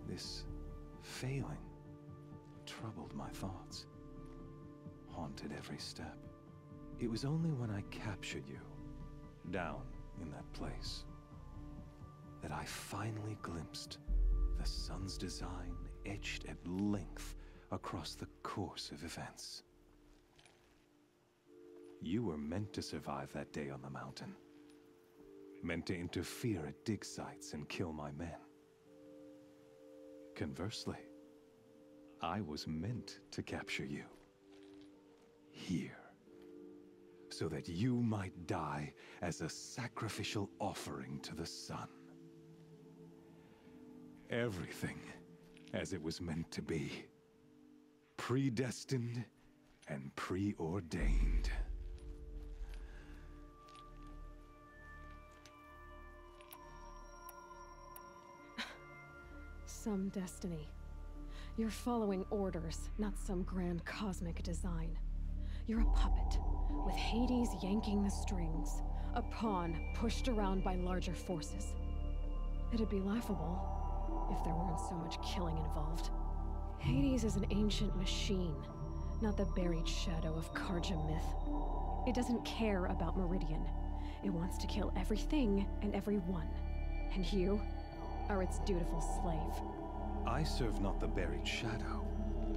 This failing troubled my thoughts, haunted every step. It was only when I captured you, down in that place, that I finally glimpsed the sun's design etched at length across the course of events. You were meant to survive that day on the mountain. Meant to interfere at dig sites and kill my men. Conversely, I was meant to capture you. Here. So that you might die as a sacrificial offering to the sun. Everything as it was meant to be. Predestined and preordained. Some destiny. You're following orders, not some grand cosmic design. You're a puppet, with Hades yanking the strings, a pawn pushed around by larger forces. It'd be laughable if there weren't so much killing involved. Hades is an ancient machine, not the buried shadow of Karja myth. It doesn't care about Meridian. It wants to kill everything and everyone. And you are its dutiful slave. I serve not the buried shadow,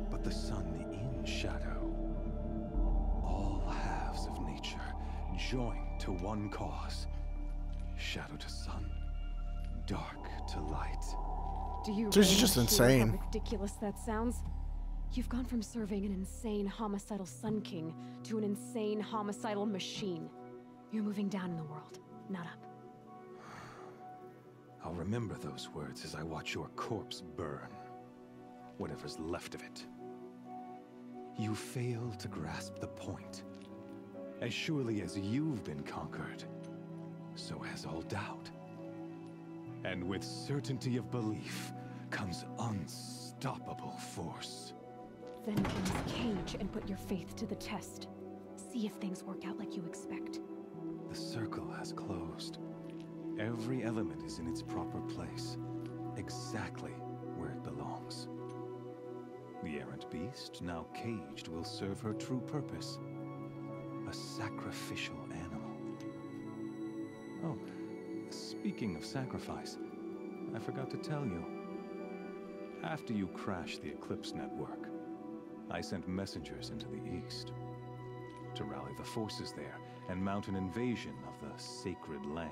but the sun in shadow. All halves of nature joined to one cause. Shadow to sun, dark to light. Do you This is just insane. How ridiculous that sounds? You've gone from serving an insane homicidal Sun King to an insane homicidal machine. You're moving down in the world, not up. I'll remember those words as I watch your corpse burn. Whatever's left of it. You fail to grasp the point. As surely as you've been conquered, so has all doubt. And with certainty of belief comes unstoppable force. Then get in this cage and put your faith to the test. See if things work out like you expect. The circle has closed. Every element is in its proper place, exactly where it belongs. The errant beast, now caged, will serve her true purpose. A sacrificial animal. Oh, speaking of sacrifice, I forgot to tell you. After you crashed the Eclipse network, I sent messengers into the east to rally the forces there and mount an invasion of the sacred land.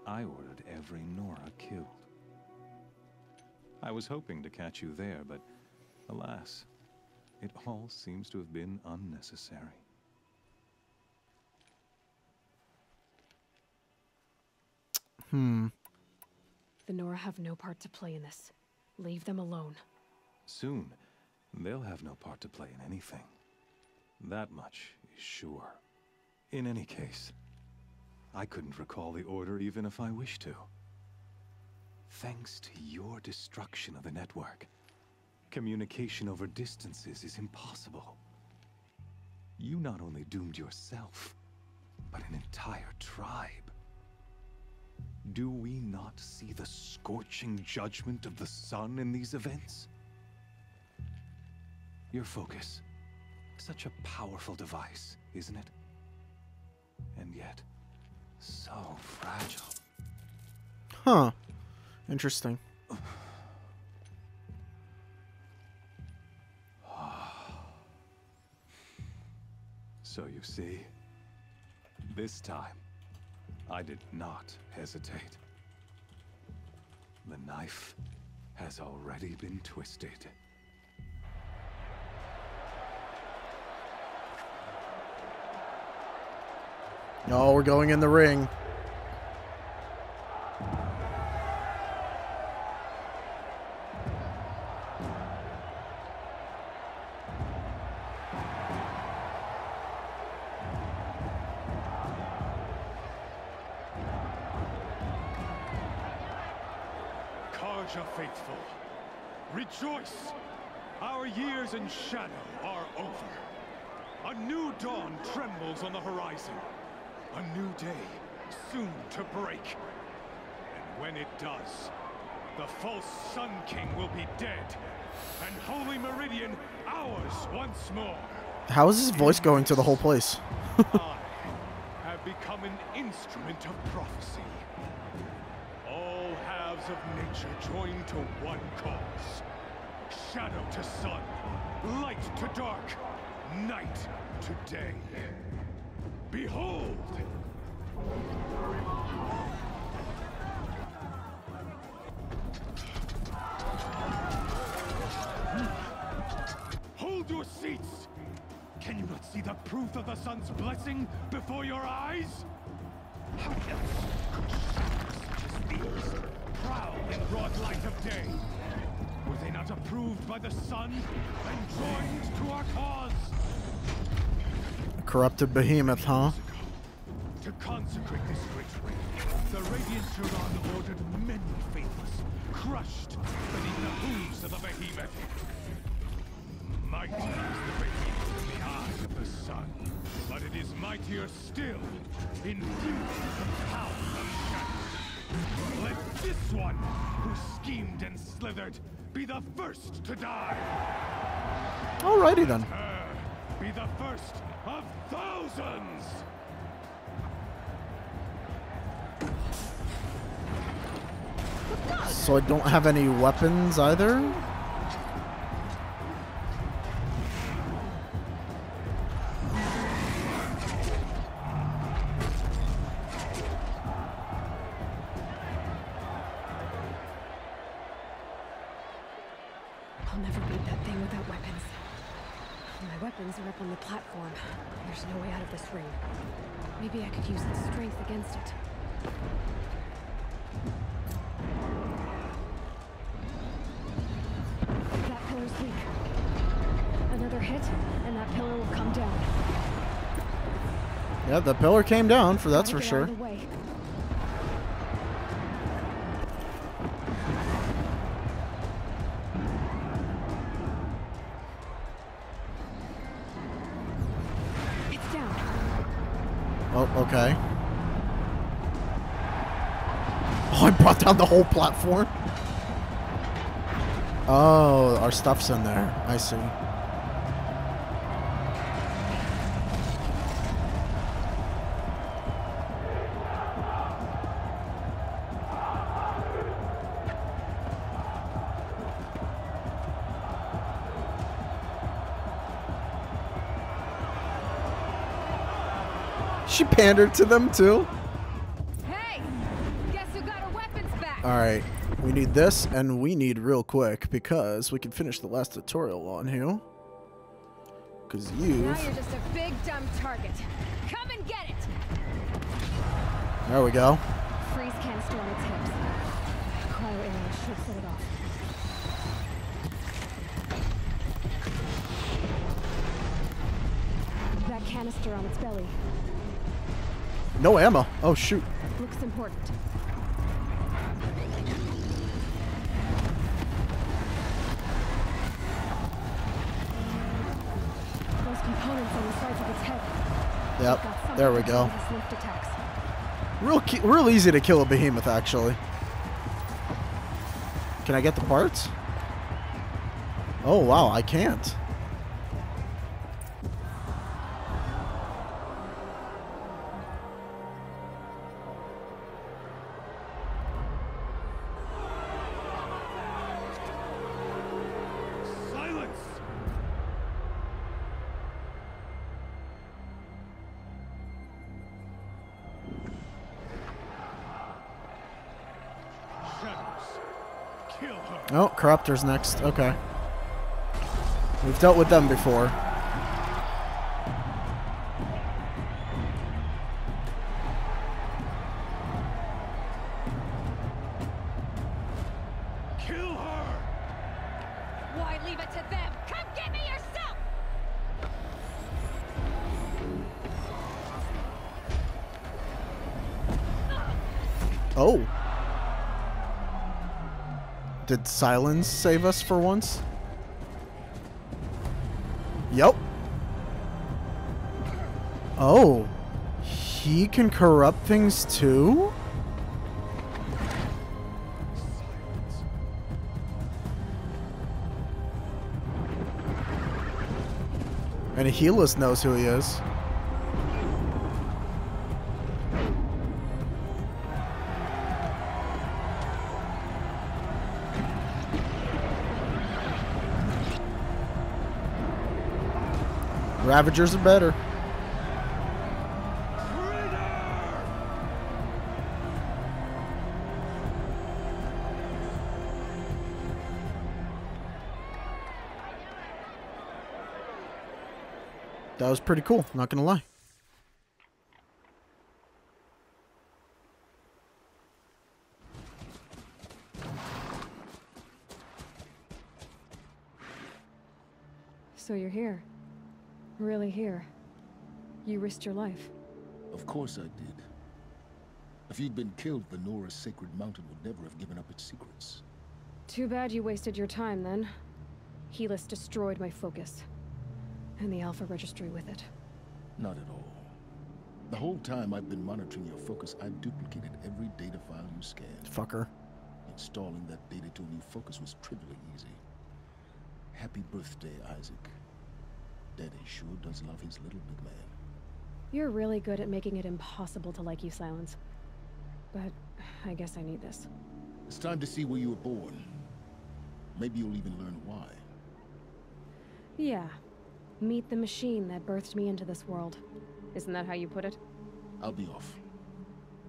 I ordered every Nora killed. I was hoping to catch you there, but alas, it all seems to have been unnecessary. The Nora have no part to play in this. Leave them alone. Soon, they'll have no part to play in anything. That much is sure. In any case, I couldn't recall the order even if I wished to. Thanks to your destruction of the network, communication over distances is impossible. You not only doomed yourself, but an entire tribe. Do we not see the scorching judgment of the sun in these events? Your focus, such a powerful device, isn't it? And yet, so fragile. Huh. Interesting. So you see, this time, I did not hesitate. The knife has already been twisted. Oh, we're going in the ring. Ninja Faithful. Rejoice! Our years in shadow are over. A new dawn trembles on the horizon. A new day soon to break. And when it does, the false Sun King will be dead, and Holy Meridian ours once more. How is his voice going to the whole place? I have become an instrument of prophecy. All halves of nature join to one cause. Shadow to sun, light to dark, night to day. Behold! Hold your seats! Can you not see the proof of the sun's blessing before your eyes? How else could shadows such as these prowl in broad light of day? Were they not approved by the sun and joined to our cause? A corrupted behemoth, huh? To consecrate this great ring, the Radiant Turan ordered many faithless, crushed beneath the hooves of the behemoth. Mighty is the behemoth in the eye of the sun, but it is mightier still, infused with the power of shadow. Let this one, who schemed and slithered, be the first to die. Alrighty then. Her be the first of thousands. So I don't have any weapons either? I'll never beat that thing without weapons. My weapons are up on the platform. There's no way out of this ring. Maybe I could use its strength against it. That pillar's weak. Another hit, and that pillar will come down. Yeah, the pillar came down, for that's for Get out sure. of the way. It's down. Oh, okay. Oh, I brought down the whole platform? Oh, our stuff's in there. I see. She pandered to them too. Hey! Guess who got her weapons back? Alright, we need this, and we need real quick, because we can finish the last tutorial on here. Because Now you've... you're just a big dumb target. Come and get it! There we go. Freeze canister on its hips. Cryo area should set it off. That canister on its belly. No ammo. Oh, shoot. Looks important. Those components on the sides of its head. Yep, there we go. Its lift attacks. Real easy to kill a behemoth, actually. Can I get the parts? Oh, wow, I can't. Silence! Shadows, kill her. Oh, Corruptor's next. Okay. We've dealt with them before. Kill her! Why leave it to them? Come get me yourself! Oh. Did silence save us for once? Yep. Oh. He can corrupt things too? And Helis knows who he is. Ravagers are better. That was pretty cool, not gonna lie. So you're here. Really here. You risked your life. Of course I did. If you'd been killed, the Nora's sacred mountain would never have given up its secrets. Too bad you wasted your time then. Helis destroyed my focus. And the Alpha Registry with it. Not at all. The whole time I've been monitoring your focus, I've duplicated every data file you scanned. Fucker. Installing that data to a new focus was trivially easy. Happy birthday, Isaac. Daddy sure does love his little big man. You're really good at making it impossible to like you, Silence. But I guess I need this. It's time to see where you were born. Maybe you'll even learn why. Yeah. Meet the machine that birthed me into this world. Isn't that how you put it? I'll be off.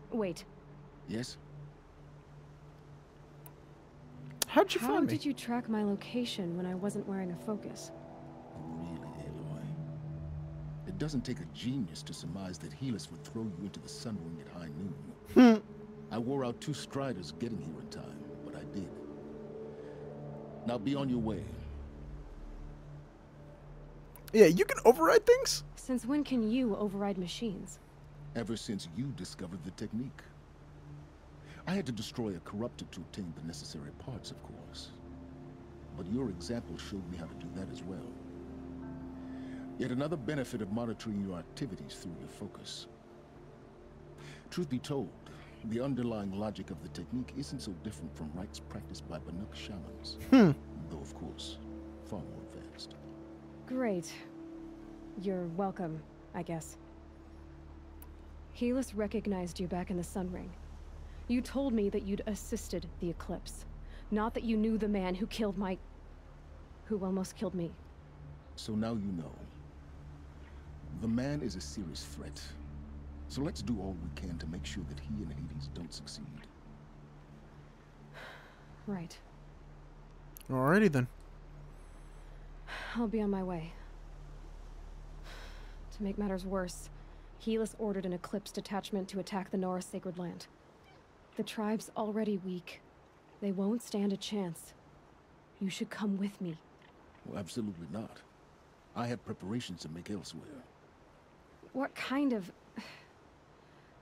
Wait. Yes? How'd you find me? How did you track my location when I wasn't wearing a focus? Really, Aloy? It doesn't take a genius to surmise that Helis would throw you into the sun ring at high noon. I wore out 2 striders getting here in time, but I did. Now be on your way. Yeah, you can override things? Since when can you override machines? Ever since you discovered the technique. I had to destroy a corruptor to obtain the necessary parts, of course. But your example showed me how to do that as well. Yet another benefit of monitoring your activities through your focus. Truth be told, the underlying logic of the technique isn't so different from rites practiced by Banuk shamans. Though, of course, far more advanced. Great. You're welcome, I guess. Helis recognized you back in the Sun Ring. You told me that you'd assisted the Eclipse. Not that you knew the man who killed who almost killed me. So now you know. The man is a serious threat. So let's do all we can to make sure that he and Hades don't succeed. Right. Alrighty then. I'll be on my way. To make matters worse, Helis ordered an Eclipse detachment to attack the Nora Sacred Land. The tribe's already weak. They won't stand a chance. You should come with me. Well, absolutely not. I have preparations to make elsewhere. What kind of...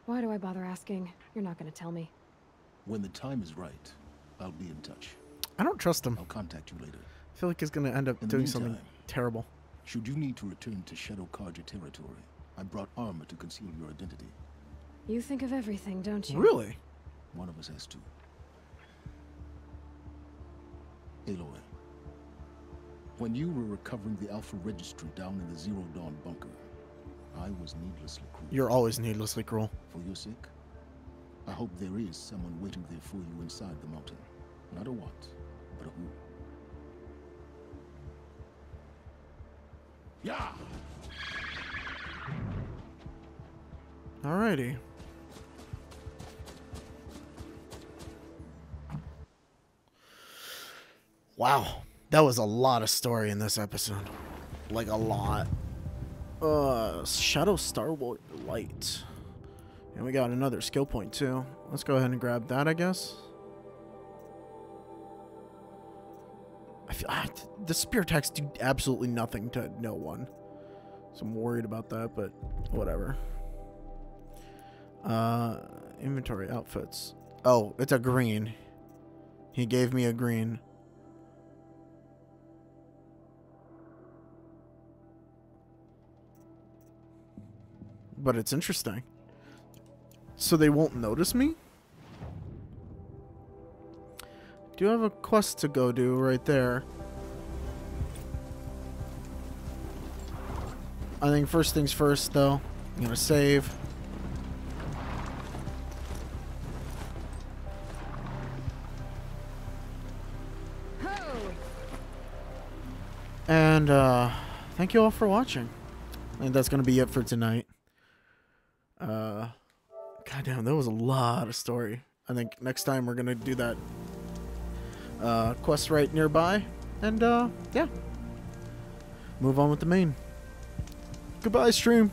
Why do I bother asking? You're not going to tell me. When the time is right, I'll be in touch. I don't trust him. I'll contact you later. I feel like he's going to end up doing something terrible. Should you need to return to Shadow Karja territory, I brought armor to conceal your identity. You think of everything, don't you? Really? One of us has to. Aloy, when you were recovering the Alpha Registry down in the Zero Dawn bunker, I was needlessly cruel. You're always needlessly cruel. For your sake, I hope there is someone waiting there for you inside the mountain. Not a what, but a who. Yeah. Alrighty. Wow, that was a lot of story in this episode. Like a lot. Shadow Starboard Light. And we got another skill point too. Let's go ahead and grab that, I guess. I feel the spear attacks do absolutely nothing to no one. So I'm worried about that, but whatever. Inventory outfits. Oh, it's a green. He gave me a green. But it's interesting. So they won't notice me? Do have a quest to go do right there. I think first things first, though. I'm gonna save. And, thank you all for watching. I think that's gonna be it for tonight. Goddamn, that was a lot of story. I think next time we're gonna do that quest right nearby, and yeah, move on with the main. Goodbye, stream.